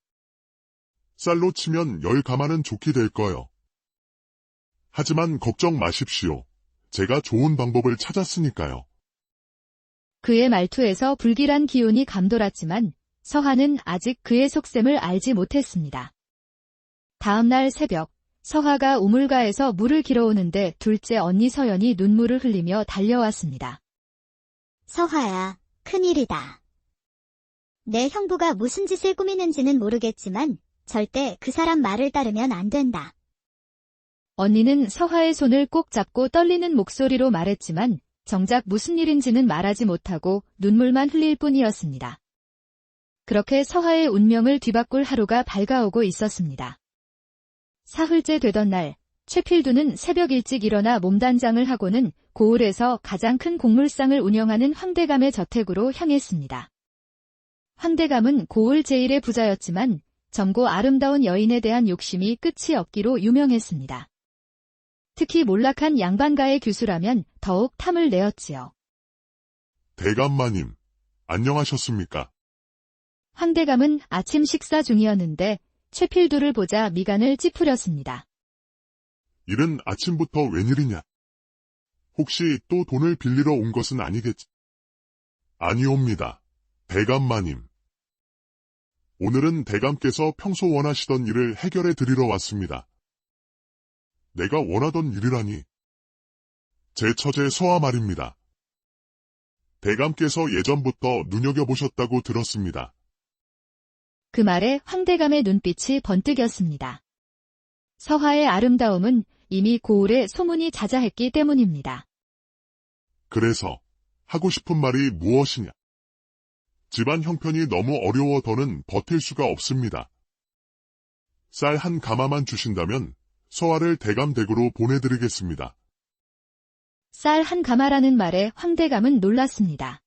쌀로 치면 10가마는 좋게 될 거요. 하지만 걱정 마십시오. 제가 좋은 방법을 찾았으니까요. 그의 말투에서 불길한 기운이 감돌았지만 서화는 아직 그의 속셈을 알지 못했습니다. 다음 날 새벽, 서화가 우물가에서 물을 길어오는데 둘째 언니 서연이 눈물을 흘리며 달려왔습니다. 서화야, 큰일이다. 내 형부가 무슨 짓을 꾸미는지는 모르겠지만 절대 그 사람 말을 따르면 안 된다. 언니는 서화의 손을 꼭 잡고 떨리는 목소리로 말했지만 정작 무슨 일인지는 말하지 못하고 눈물만 흘릴 뿐이었습니다. 그렇게 서화의 운명을 뒤바꿀 하루가 밝아오고 있었습니다. 사흘째 되던 날, 최필두는 새벽 일찍 일어나 몸단장을 하고는 고을에서 가장 큰 곡물상을 운영하는 황대감의 저택으로 향했습니다. 황대감은 고을 제1의 부자였지만 젊고 아름다운 여인에 대한 욕심이 끝이 없기로 유명했습니다. 특히 몰락한 양반가의 규수라면 더욱 탐을 내었지요. 대감마님, 안녕하셨습니까? 황대감은 아침 식사 중이었는데 최필두를 보자 미간을 찌푸렸습니다. 이른 아침부터 웬일이냐? 혹시 또 돈을 빌리러 온 것은 아니겠지? 아니옵니다. 대감마님. 오늘은 대감께서 평소 원하시던 일을 해결해 드리러 왔습니다. 내가 원하던 일이라니. 제 처제 서화 말입니다. 대감께서 예전부터 눈여겨보셨다고 들었습니다. 그 말에 황대감의 눈빛이 번뜩였습니다. 서화의 아름다움은 이미 고을에 소문이 자자했기 때문입니다. 그래서 하고 싶은 말이 무엇이냐? 집안 형편이 너무 어려워 더는 버틸 수가 없습니다. 쌀 1가마만 주신다면 서화를 대감댁으로 보내드리겠습니다. 쌀 1가마라는 말에 황대감은 놀랐습니다.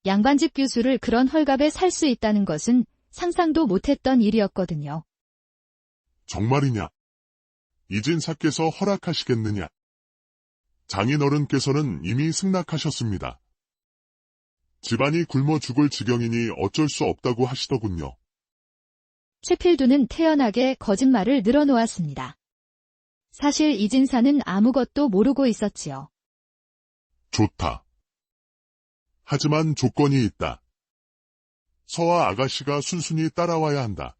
양반집 규수를 그런 헐값에 살 수 있다는 것은 상상도 못했던 일이었거든요. 정말이냐? 이진사께서 허락하시겠느냐? 장인어른께서는 이미 승낙하셨습니다. 집안이 굶어 죽을 지경이니 어쩔 수 없다고 하시더군요. 최필두는 태연하게 거짓말을 늘어놓았습니다. 사실 이진사는 아무것도 모르고 있었지요. 좋다. 하지만 조건이 있다. 서화 아가씨가 순순히 따라와야 한다.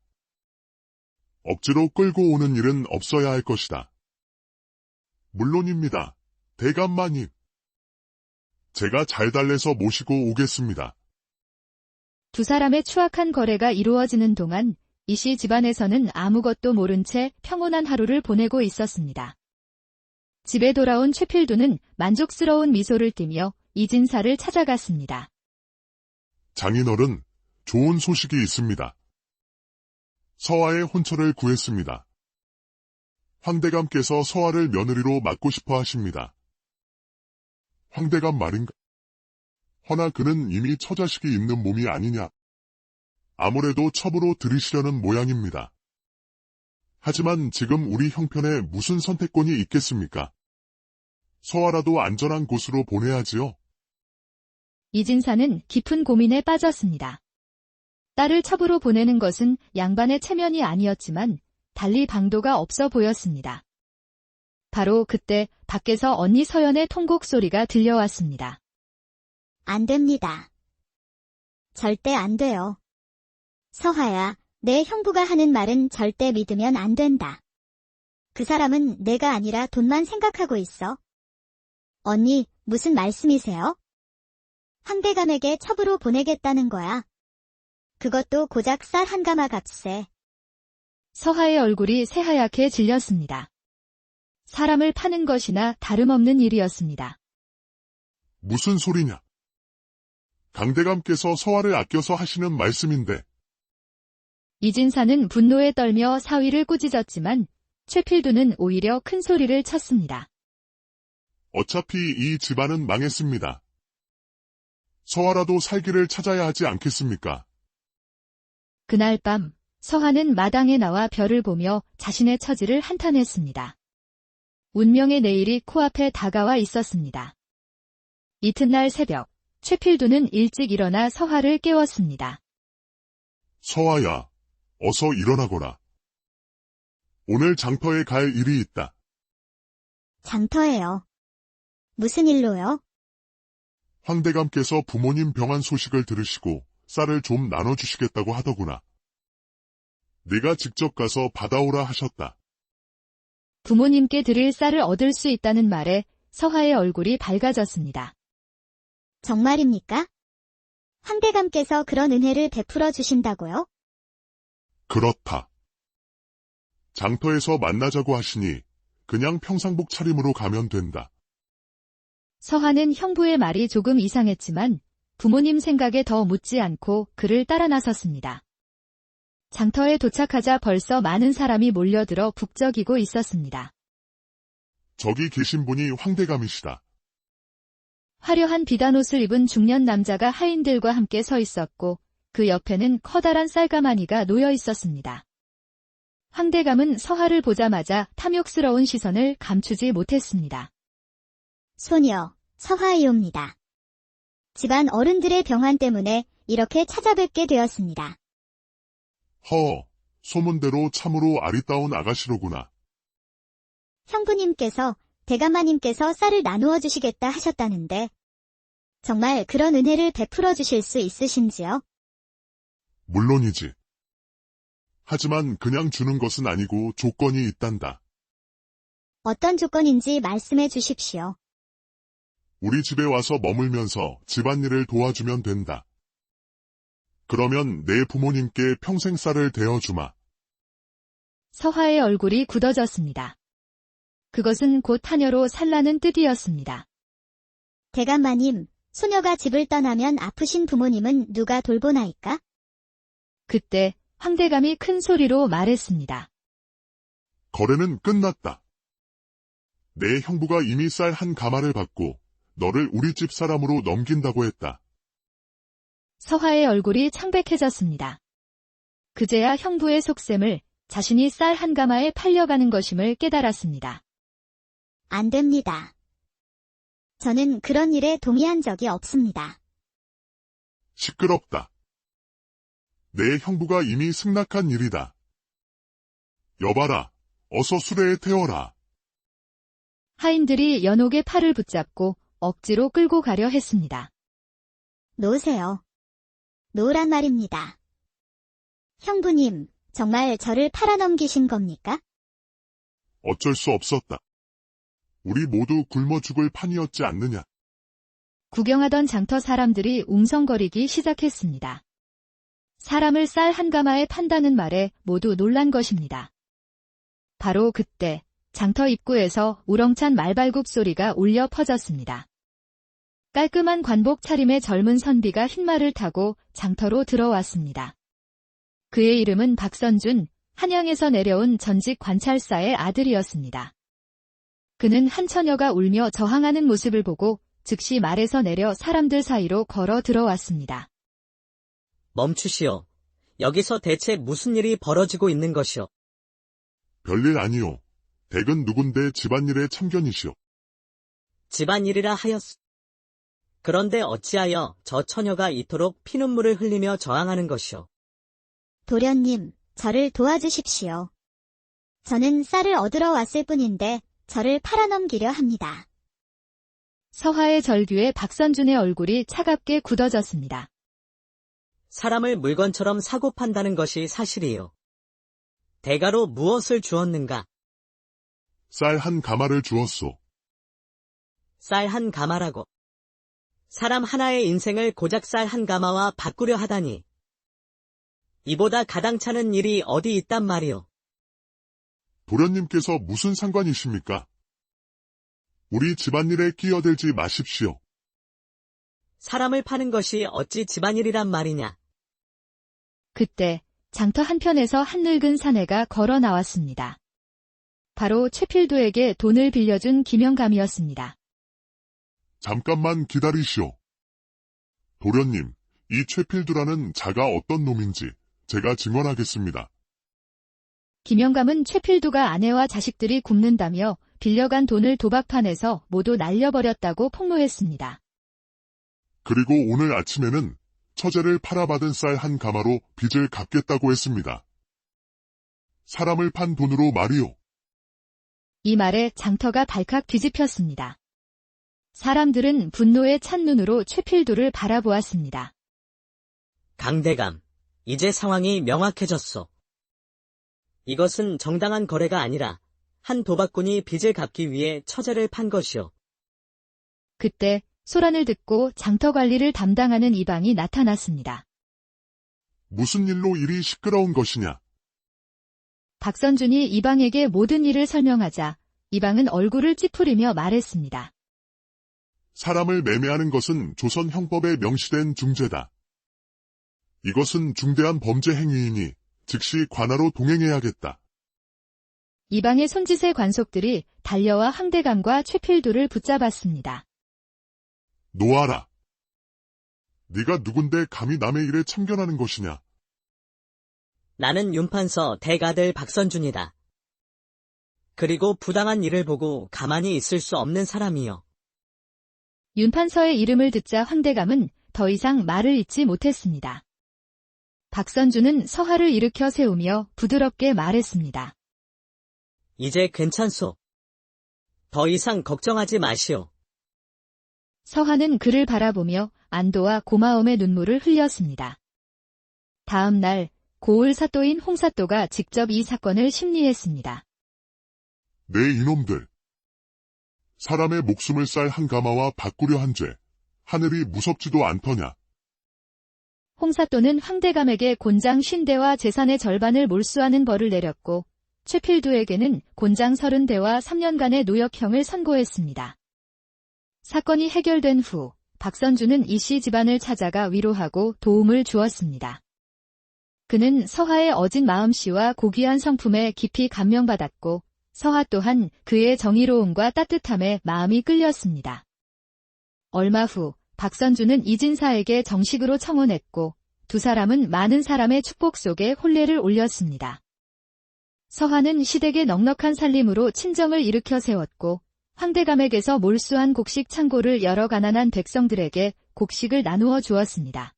억지로 끌고 오는 일은 없어야 할 것이다. 물론입니다. 대감마님. 제가 잘 달래서 모시고 오겠습니다. 두 사람의 추악한 거래가 이루어지는 동안 이씨 집안에서는 아무것도 모른 채 평온한 하루를 보내고 있었습니다. 집에 돌아온 최필두는 만족스러운 미소를 띠며 이진사를 찾아갔습니다. 장인어른, 좋은 소식이 있습니다. 서화의 혼처를 구했습니다. 황대감께서 서화를 며느리로 맡고 싶어 하십니다. 황대감 말인가? 허나 그는 이미 처자식이 있는 몸이 아니냐. 아무래도 첩으로 들이시려는 모양입니다. 하지만 지금 우리 형편에 무슨 선택권이 있겠습니까? 서화라도 안전한 곳으로 보내야지요. 이진사는 깊은 고민에 빠졌습니다. 딸을 첩으로 보내는 것은 양반의 체면이 아니었지만 달리 방도가 없어 보였습니다. 바로 그때 밖에서 언니 서연의 통곡 소리가 들려왔습니다. 안 됩니다. 절대 안 돼요. 서하야, 내 형부가 하는 말은 절대 믿으면 안 된다. 그 사람은 내가 아니라 돈만 생각하고 있어. 언니, 무슨 말씀이세요? 황대감에게 첩으로 보내겠다는 거야. 그것도 고작 쌀 한 가마 값에. 서하의 얼굴이 새하얗게 질렸습니다. 사람을 파는 것이나 다름없는 일이었습니다. 무슨 소리냐? 강대감께서 서하를 아껴서 하시는 말씀인데 이진사는 분노에 떨며 사위를 꾸짖었지만 최필두는 오히려 큰 소리를 쳤습니다. 어차피 이 집안은 망했습니다. 서하라도 살기를 찾아야 하지 않겠습니까? 그날 밤 서하는 마당에 나와 별을 보며 자신의 처지를 한탄했습니다. 운명의 내일이 코앞에 다가와 있었습니다. 이튿날 새벽, 최필두는 일찍 일어나 서하를 깨웠습니다. 서하야, 어서 일어나거라. 오늘 장터에 갈 일이 있다. 장터예요. 무슨 일로요? 황대감께서 부모님 병환 소식을 들으시고 쌀을 좀 나눠주시겠다고 하더구나. 네가 직접 가서 받아오라 하셨다. 부모님께 드릴 쌀을 얻을 수 있다는 말에 서하의 얼굴이 밝아졌습니다. 정말입니까? 황대감께서 그런 은혜를 베풀어 주신다고요? 그렇다. 장터에서 만나자고 하시니 그냥 평상복 차림으로 가면 된다. 서하는 형부의 말이 조금 이상했지만 부모님 생각에 더 묻지 않고 그를 따라 나섰습니다. 장터에 도착하자 벌써 많은 사람이 몰려들어 북적이고 있었습니다. 저기 계신 분이 황대감이시다. 화려한 비단옷을 입은 중년 남자가 하인들과 함께 서 있었고 그 옆에는 커다란 쌀가마니가 놓여 있었습니다. 황대감은 서하를 보자마자 탐욕스러운 시선을 감추지 못했습니다. 소녀, 서하이옵니다. 집안 어른들의 병환 때문에 이렇게 찾아뵙게 되었습니다. 소문대로 참으로 아리따운 아가씨로구나. 형부님께서 대감마님께서 쌀을 나누어 주시겠다 하셨다는데 정말 그런 은혜를 베풀어 주실 수 있으신지요? 물론이지. 하지만 그냥 주는 것은 아니고 조건이 있단다. 어떤 조건인지 말씀해 주십시오. 우리 집에 와서 머물면서 집안일을 도와주면 된다. 그러면 내 부모님께 평생 쌀을 대어주마. 서하의 얼굴이 굳어졌습니다. 그것은 곧 하녀로 살라는 뜻이었습니다. 대감마님, 소녀가 집을 떠나면 아프신 부모님은 누가 돌보나이까? 그때 황대감이 큰 소리로 말했습니다. 거래는 끝났다. 내 형부가 이미 쌀 한 가마를 받고 너를 우리 집 사람으로 넘긴다고 했다. 서하의 얼굴이 창백해졌습니다. 그제야 형부의 속셈을 자신이 쌀 한 가마에 팔려가는 것임을 깨달았습니다. 안 됩니다. 저는 그런 일에 동의한 적이 없습니다. 시끄럽다. 내 형부가 이미 승낙한 일이다. 여봐라, 어서 수레에 태워라. 하인들이 연옥의 팔을 붙잡고 억지로 끌고 가려 했습니다. 놓으세요. 놓으란 말입니다. 형부님, 정말 저를 팔아넘기신 겁니까? 어쩔 수 없었다. 우리 모두 굶어 죽을 판이었지 않느냐. 구경하던 장터 사람들이 웅성거리기 시작했습니다. 사람을 쌀 한 가마에 판다는 말에 모두 놀란 것입니다. 바로 그때 장터 입구에서 우렁찬 말발굽 소리가 울려 퍼졌습니다. 깔끔한 관복 차림의 젊은 선비가 흰말을 타고 장터로 들어왔습니다. 그의 이름은 박선준, 한양에서 내려온 전직 관찰사의 아들이었습니다. 그는 한 처녀가 울며 저항하는 모습을 보고 즉시 말에서 내려 사람들 사이로 걸어 들어왔습니다. 멈추시오. 여기서 대체 무슨 일이 벌어지고 있는 것이오? 별일 아니오. 댁은 누군데 집안일에 참견이시오. 집안일이라 하였소. 그런데 어찌하여 저 처녀가 이토록 피눈물을 흘리며 저항하는 것이오? 도련님, 저를 도와주십시오. 저는 쌀을 얻으러 왔을 뿐인데 저를 팔아넘기려 합니다. 서하의 절규에 박선준의 얼굴이 차갑게 굳어졌습니다. 사람을 물건처럼 사고 판다는 것이 사실이요. 대가로 무엇을 주었는가? 쌀 한 가마를 주었소. 쌀 한 가마라고. 사람 하나의 인생을 고작 쌀 한 가마와 바꾸려 하다니. 이보다 가당찮은 일이 어디 있단 말이오. 도련님께서 무슨 상관이십니까? 우리 집안일에 끼어들지 마십시오. 사람을 파는 것이 어찌 집안일이란 말이냐. 그때 장터 한편에서 한 늙은 사내가 걸어 나왔습니다. 바로 최필두에게 돈을 빌려준 김영감이었습니다. 잠깐만 기다리시오. 도련님, 이 최필두라는 자가 어떤 놈인지 제가 증언하겠습니다. 김영감은 최필두가 아내와 자식들이 굶는다며 빌려간 돈을 도박판에서 모두 날려버렸다고 폭로했습니다. 그리고 오늘 아침에는 처제를 팔아받은 쌀 한 가마로 빚을 갚겠다고 했습니다. 사람을 판 돈으로 말이오. 이 말에 장터가 발칵 뒤집혔습니다. 사람들은 분노에 찬 눈으로 최필두를 바라보았습니다. 강대감, 이제 상황이 명확해졌소. 이것은 정당한 거래가 아니라 한 도박꾼이 빚을 갚기 위해 처제를 판 것이오. 그때 소란을 듣고 장터 관리를 담당하는 이방이 나타났습니다. 무슨 일로 일이 시끄러운 것이냐? 박선준이 이방에게 모든 일을 설명하자 이방은 얼굴을 찌푸리며 말했습니다. 사람을 매매하는 것은 조선 형법에 명시된 중죄다. 이것은 중대한 범죄 행위이니 즉시 관하로 동행해야겠다. 이방의 손짓의 관속들이 달려와 황대감과 최필두를 붙잡았습니다. 놓아라. 네가 누군데 감히 남의 일에 참견하는 것이냐? 나는 윤판서 대가들 박선준이다. 그리고 부당한 일을 보고 가만히 있을 수 없는 사람이요. 윤판서의 이름을 듣자 황대감은 더 이상 말을 잇지 못했습니다. 박선준은 서화를 일으켜 세우며 부드럽게 말했습니다. 이제 괜찮소. 더 이상 걱정하지 마시오. 서화는 그를 바라보며 안도와 고마움의 눈물을 흘렸습니다. 다음 날 고을 사또인 홍사또가 직접 이 사건을 심리했습니다. 네 이놈들. 사람의 목숨을 쌀 한 가마와 바꾸려 한 죄. 하늘이 무섭지도 않더냐. 홍사또는 황대감에게 곤장 50대와 재산의 절반을 몰수하는 벌을 내렸고 최필두에게는 곤장 30대와 3년간의 노역형을 선고했습니다. 사건이 해결된 후 박선준은 이씨 집안을 찾아가 위로하고 도움을 주었습니다. 그는 서화의 어진 마음씨와 고귀한 성품에 깊이 감명받았고 서화 또한 그의 정의로움과 따뜻함에 마음이 끌렸습니다. 얼마 후 박선준은 이진사에게 정식으로 청혼했고 두 사람은 많은 사람의 축복 속에 혼례를 올렸습니다. 서화는 시댁의 넉넉한 살림으로 친정을 일으켜 세웠고 황대감에게서 몰수한 곡식 창고를 여러 가난한 백성들에게 곡식을 나누어 주었습니다.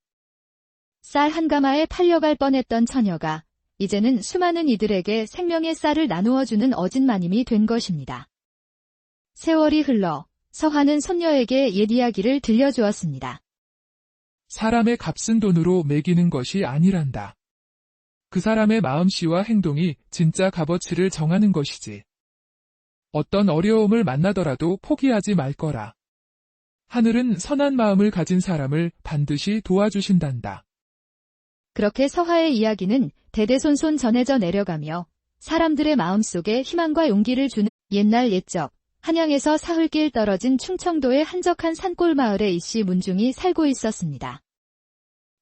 쌀 한 가마에 팔려갈 뻔했던 처녀가 이제는 수많은 이들에게 생명의 쌀을 나누어 주는 어진마님이 된 것입니다. 세월이 흘러 서화는 손녀에게 옛 이야기를 들려주었습니다. 사람의 값은 돈으로 매기는 것이 아니란다. 그 사람의 마음씨와 행동이 진짜 값어치를 정하는 것이지. 어떤 어려움을 만나더라도 포기하지 말 거라. 하늘은 선한 마음을 가진 사람을 반드시 도와주신단다. 그렇게 서화의 이야기는 대대손손 전해져 내려가며 사람들의 마음속에 희망과 용기를 주는 옛날 옛적 한양에서 사흘길 떨어진 충청도의 한적한 산골 마을에 이씨 문중이 살고 있었습니다.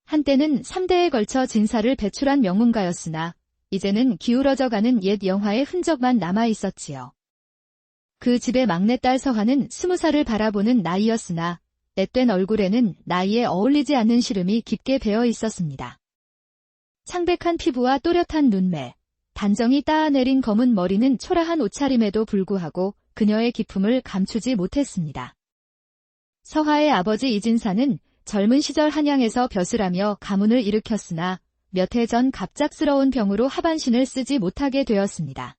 한때는 3대에 걸쳐 진사를 배출한 명문가였으나 이제는 기울어져가는 옛 영화의 흔적만 남아 있었지요. 그 집의 막내딸 서화는 20살을 바라보는 나이였으나 앳된 얼굴에는 나이에 어울리지 않는 시름이 깊게 배어 있었습니다. 창백한 피부와 또렷한 눈매, 단정히 따아내린 검은 머리는 초라한 옷차림에도 불구하고 그녀의 기품을 감추지 못했습니다. 서화의 아버지 이진사는 젊은 시절 한양에서 벼슬하며 가문을 일으켰으나 몇 해 전 갑작스러운 병으로 하반신을 쓰지 못하게 되었습니다.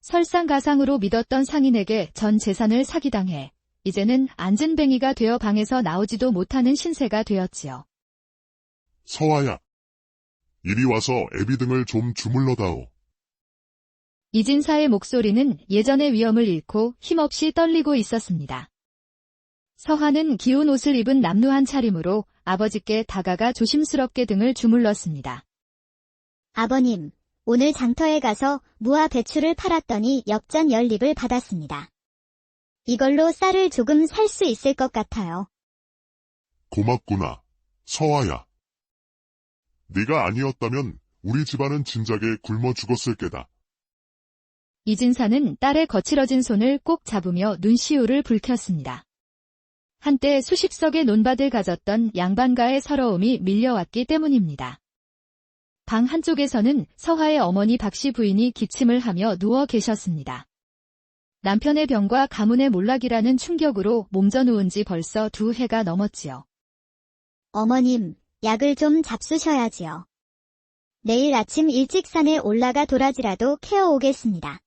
설상가상으로 믿었던 상인에게 전 재산을 사기당해 이제는 안진뱅이가 되어 방에서 나오지도 못하는 신세가 되었지요. 서화야. 이리 와서 애비등을 좀 주물러다오. 이진사의 목소리는 예전의 위엄을 잃고 힘없이 떨리고 있었습니다. 서화는 기운 옷을 입은 남루한 차림으로 아버지께 다가가 조심스럽게 등을 주물렀습니다. 아버님, 오늘 장터에 가서 무와 배추를 팔았더니 엽전 10립을 받았습니다. 이걸로 쌀을 조금 살 수 있을 것 같아요. 고맙구나, 서화야. 네가 아니었다면 우리 집안은 진작에 굶어 죽었을 게다. 이진사는 딸의 거칠어진 손을 꼭 잡으며 눈시울을 붉혔습니다. 한때 수십 석의 논밭을 가졌던 양반가의 서러움이 밀려왔기 때문입니다. 방 한쪽에서는 서화의 어머니 박씨 부인이 기침을 하며 누워 계셨습니다. 남편의 병과 가문의 몰락이라는 충격으로 몸져 누운 지 벌써 2해가 넘었지요. 어머님, 약을 좀 잡수셔야지요. 내일 아침 일찍 산에 올라가 도라지라도 캐어 오겠습니다.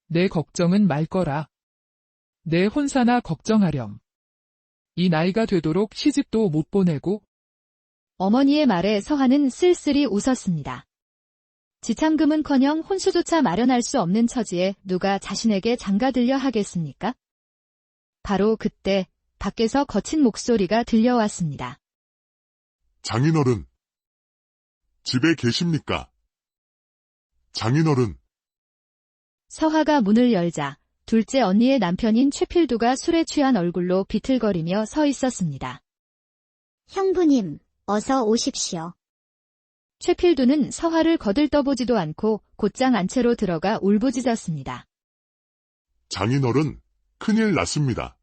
내 걱정은 말 거라. 내 혼사나 걱정하렴. 이 나이가 되도록 시집도 못 보내고. 어머니의 말에 서화는 쓸쓸히 웃었습니다. 지참금은커녕 혼수조차 마련할 수 없는 처지에 누가 자신에게 장가들려 하겠습니까? 바로 그때 밖에서 거친 목소리가 들려왔습니다. 장인어른. 집에 계십니까? 장인어른. 서화가 문을 열자 둘째 언니의 남편인 최필두가 술에 취한 얼굴로 비틀거리며 서 있었습니다. 형부님, 어서 오십시오. 최필두는 서화를 거들떠보지도 않고 곧장 안채로 들어가 울부짖었습니다. 장인어른, 큰일 났습니다.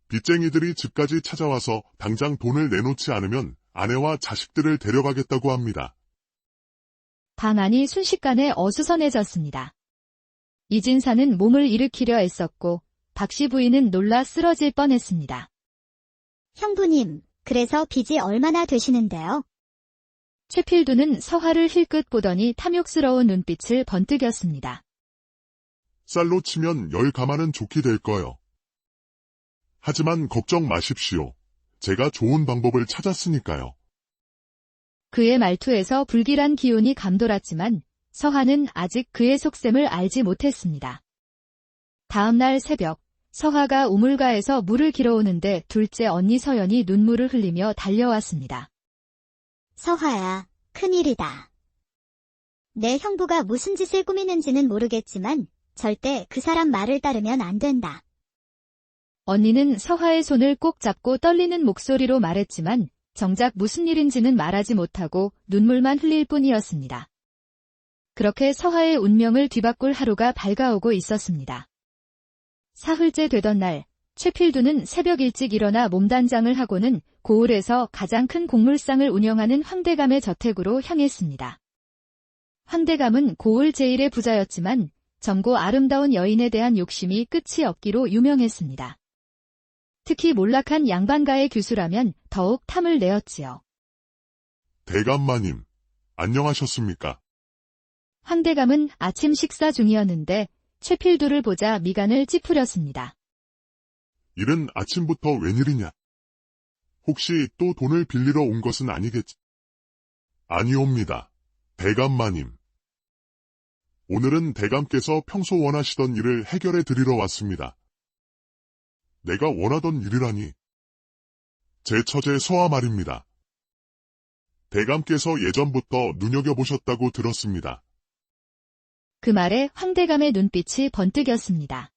빚쟁이들이 집까지 찾아와서 당장 돈을 내놓지 않으면 아내와 자식들을 데려가겠다고 합니다. 방 안이 순식간에 어수선해졌습니다. 이진사는 몸을 일으키려 애썼고 박씨 부인은 놀라 쓰러질 뻔했습니다. 형부님, 그래서 빚이 얼마나 되시는데요? 최필두는 서화를 힐끗 보더니 탐욕스러운 눈빛을 번뜩였습니다. 쌀로 치면 10가마는 좋게 될 거요. 하지만 걱정 마십시오. 제가 좋은 방법을 찾았으니까요. 그의 말투에서 불길한 기운이 감돌았지만 서화는 아직 그의 속셈을 알지 못했습니다. 다음 날 새벽, 서화가 우물가에서 물을 길어오는데 둘째 언니 서연이 눈물을 흘리며 달려왔습니다. 서화야, 큰일이다. 내 형부가 무슨 짓을 꾸미는지는 모르겠지만 절대 그 사람 말을 따르면 안 된다. 언니는 서화의 손을 꼭 잡고 떨리는 목소리로 말했지만 정작 무슨 일인지는 말하지 못하고 눈물만 흘릴 뿐이었습니다. 그렇게 서화의 운명을 뒤바꿀 하루가 밝아오고 있었습니다. 사흘째 되던 날, 최필두는 새벽 일찍 일어나 몸단장을 하고는 고을에서 가장 큰 곡물상을 운영하는 황대감의 저택으로 향했습니다. 황대감은 고을 제1의 부자였지만 젊고 아름다운 여인에 대한 욕심이 끝이 없기로 유명했습니다. 특히 몰락한 양반가의 규수라면 더욱 탐을 내었지요. 대감마님, 안녕하셨습니까? 황대감은 아침 식사 중이었는데 최필두를 보자 미간을 찌푸렸습니다. 이른 아침부터 웬일이냐? 혹시 또 돈을 빌리러 온 것은 아니겠지? 아니옵니다. 대감마님. 오늘은 대감께서 평소 원하시던 일을 해결해 드리러 왔습니다. 내가 원하던 일이라니. 제 처제 서화 말입니다. 대감께서 예전부터 눈여겨보셨다고 들었습니다. 그 말에 황대감의 눈빛이 번뜩였습니다.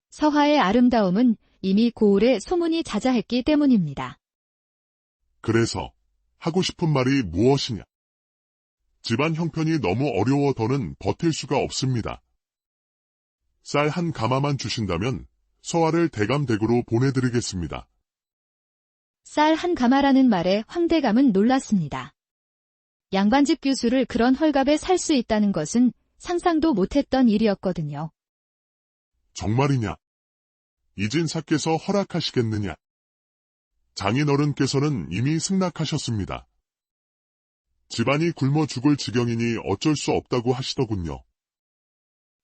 서화의 아름다움은 이미 고을에 소문이 자자했기 때문입니다. 그래서 하고 싶은 말이 무엇이냐? 집안 형편이 너무 어려워 더는 버틸 수가 없습니다. 쌀 1가마만 주신다면 서화를 대감댁으로 보내드리겠습니다. 쌀 1가마라는 말에 황대감은 놀랐습니다. 양반집 규수를 그런 헐값에 살 수 있다는 것은 상상도 못했던 일이었거든요. 정말이냐? 이진사께서 허락하시겠느냐? 장인어른께서는 이미 승낙하셨습니다. 집안이 굶어 죽을 지경이니 어쩔 수 없다고 하시더군요.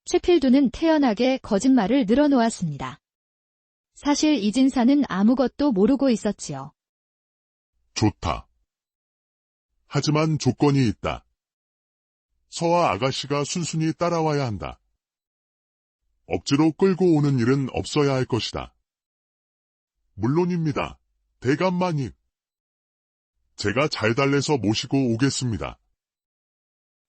최필두는 태연하게 거짓말을 늘어놓았습니다. 사실 이진사는 아무것도 모르고 있었지요. 좋다. 하지만 조건이 있다. 서화 아가씨가 순순히 따라와야 한다. 억지로 끌고 오는 일은 없어야 할 것이다. 물론입니다. 대감마님. 제가 잘 달래서 모시고 오겠습니다.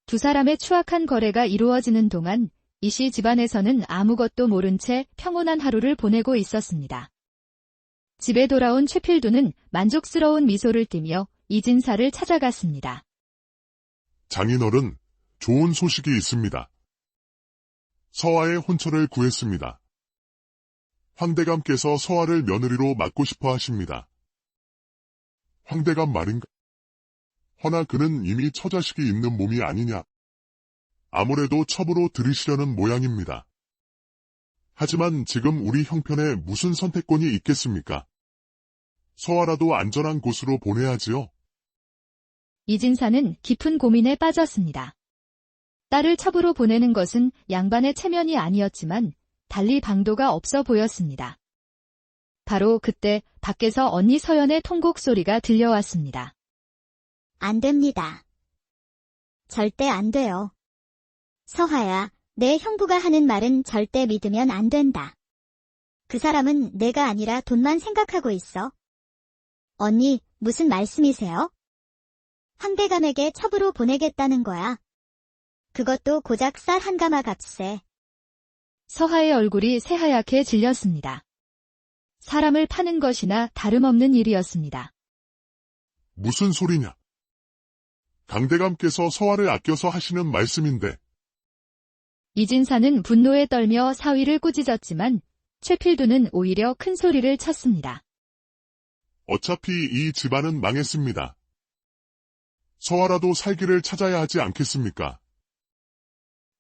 두 사람의 추악한 거래가 이루어지는 동안 이씨 집안에서는 아무것도 모른 채 평온한 하루를 보내고 있었습니다. 집에 돌아온 최필두는 만족스러운 미소를 띠며 이진사를 찾아갔습니다. 장인어른, 좋은 소식이 있습니다. 서화의 혼처를 구했습니다. 황대감께서 서화를 며느리로 맡고 싶어 하십니다. 황대감 말인가? 허나 그는 이미 처자식이 있는 몸이 아니냐. 아무래도 첩으로 들이시려는 모양입니다. 하지만 지금 우리 형편에 무슨 선택권이 있겠습니까? 서화라도 안전한 곳으로 보내야지요. 이진사는 깊은 고민에 빠졌습니다. 딸을 첩으로 보내는 것은 양반의 체면이 아니었지만 달리 방도가 없어 보였습니다. 바로 그때 밖에서 언니 서연의 통곡 소리가 들려왔습니다. 안 됩니다. 절대 안 돼요. 서화야, 내 형부가 하는 말은 절대 믿으면 안 된다. 그 사람은 내가 아니라 돈만 생각하고 있어. 언니, 무슨 말씀이세요? 황대감에게 첩으로 보내겠다는 거야. 그것도 고작 쌀 한 가마 값에. 서하의 얼굴이 새하얗게 질렸습니다. 사람을 파는 것이나 다름없는 일이었습니다. 무슨 소리냐? 강대감께서 서화를 아껴서 하시는 말씀인데. 이진사는 분노에 떨며 사위를 꾸짖었지만 최필두는 오히려 큰 소리를 쳤습니다. 어차피 이 집안은 망했습니다. 서화라도 살기를 찾아야 하지 않겠습니까?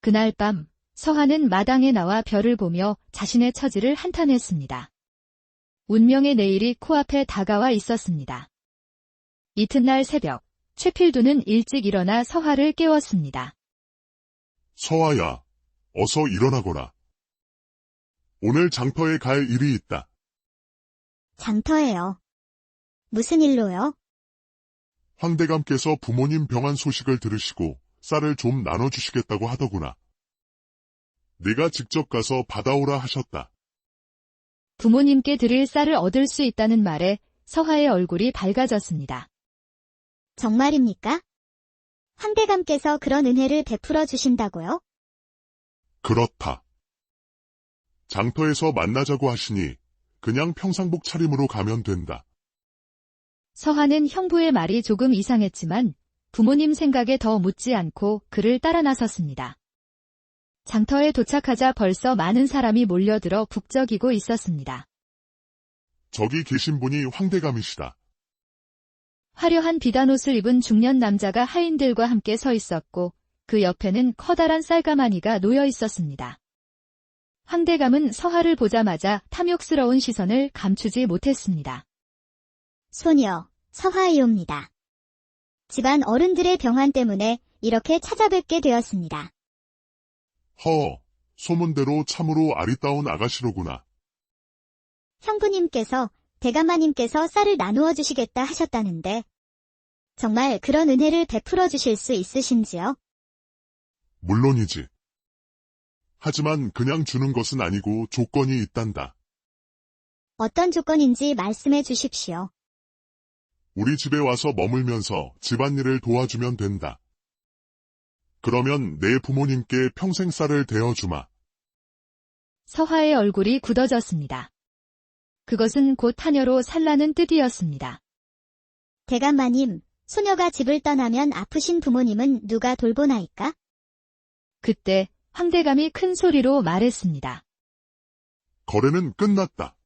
그날 밤 서하는 마당에 나와 별을 보며 자신의 처지를 한탄했습니다. 운명의 내일이 코앞에 다가와 있었습니다. 이튿날 새벽, 최필두는 일찍 일어나 서하를 깨웠습니다. 서화야, 어서 일어나거라. 오늘 장터에 갈 일이 있다. 장터예요. 무슨 일로요? 황대감께서 부모님 병환 소식을 들으시고 쌀을 좀 나눠주시겠다고 하더구나. 네가 직접 가서 받아오라 하셨다. 부모님께 드릴 쌀을 얻을 수 있다는 말에 서하의 얼굴이 밝아졌습니다. 정말입니까? 황대감께서 그런 은혜를 베풀어 주신다고요? 그렇다. 장터에서 만나자고 하시니 그냥 평상복 차림으로 가면 된다. 서하는 형부의 말이 조금 이상했지만 부모님 생각에 더 묻지 않고 그를 따라 나섰습니다. 장터에 도착하자 벌써 많은 사람이 몰려들어 북적이고 있었습니다. 저기 계신 분이 황대감이시다. 화려한 비단 옷을 입은 중년 남자가 하인들과 함께 서 있었고 그 옆에는 커다란 쌀가마니가 놓여 있었습니다. 황대감은 서하를 보자마자 탐욕스러운 시선을 감추지 못했습니다. 소녀, 서화이옵니다. 집안 어른들의 병환 때문에 이렇게 찾아뵙게 되었습니다. 소문대로 참으로 아리따운 아가씨로구나. 형부님께서 대감마님께서 쌀을 나누어 주시겠다 하셨다는데 정말 그런 은혜를 베풀어 주실 수 있으신지요? 물론이지. 하지만 그냥 주는 것은 아니고 조건이 있단다. 어떤 조건인지 말씀해 주십시오. 우리 집에 와서 머물면서 집안일을 도와주면 된다. 그러면 내 부모님께 평생 쌀을 대어주마. 서하의 얼굴이 굳어졌습니다. 그것은 곧 하녀로 살라는 뜻이었습니다. 대감마님, 소녀가 집을 떠나면 아프신 부모님은 누가 돌보나이까? 그때 황대감이 큰 소리로 말했습니다. 거래는 끝났다.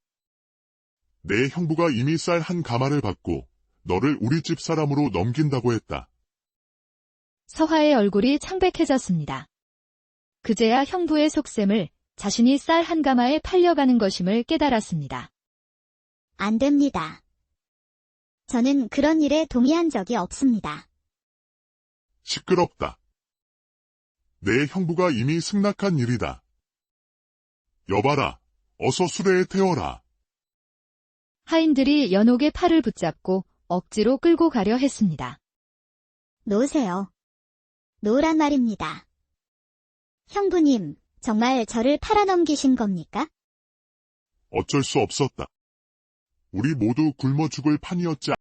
내 형부가 이미 쌀 한 가마를 받고 너를 우리 집 사람으로 넘긴다고 했다. 서하의 얼굴이 창백해졌습니다. 그제야 형부의 속셈을 자신이 쌀 한 가마에 팔려가는 것임을 깨달았습니다. 안 됩니다. 저는 그런 일에 동의한 적이 없습니다. 시끄럽다. 내 형부가 이미 승낙한 일이다. 여봐라, 어서 수레에 태워라. 하인들이 연옥의 팔을 붙잡고 억지로 끌고 가려 했습니다. 놓으세요. 놓으란 말입니다. 형부님, 정말 저를 팔아넘기신 겁니까? 어쩔 수 없었다. 우리 모두 굶어 죽을 판이었지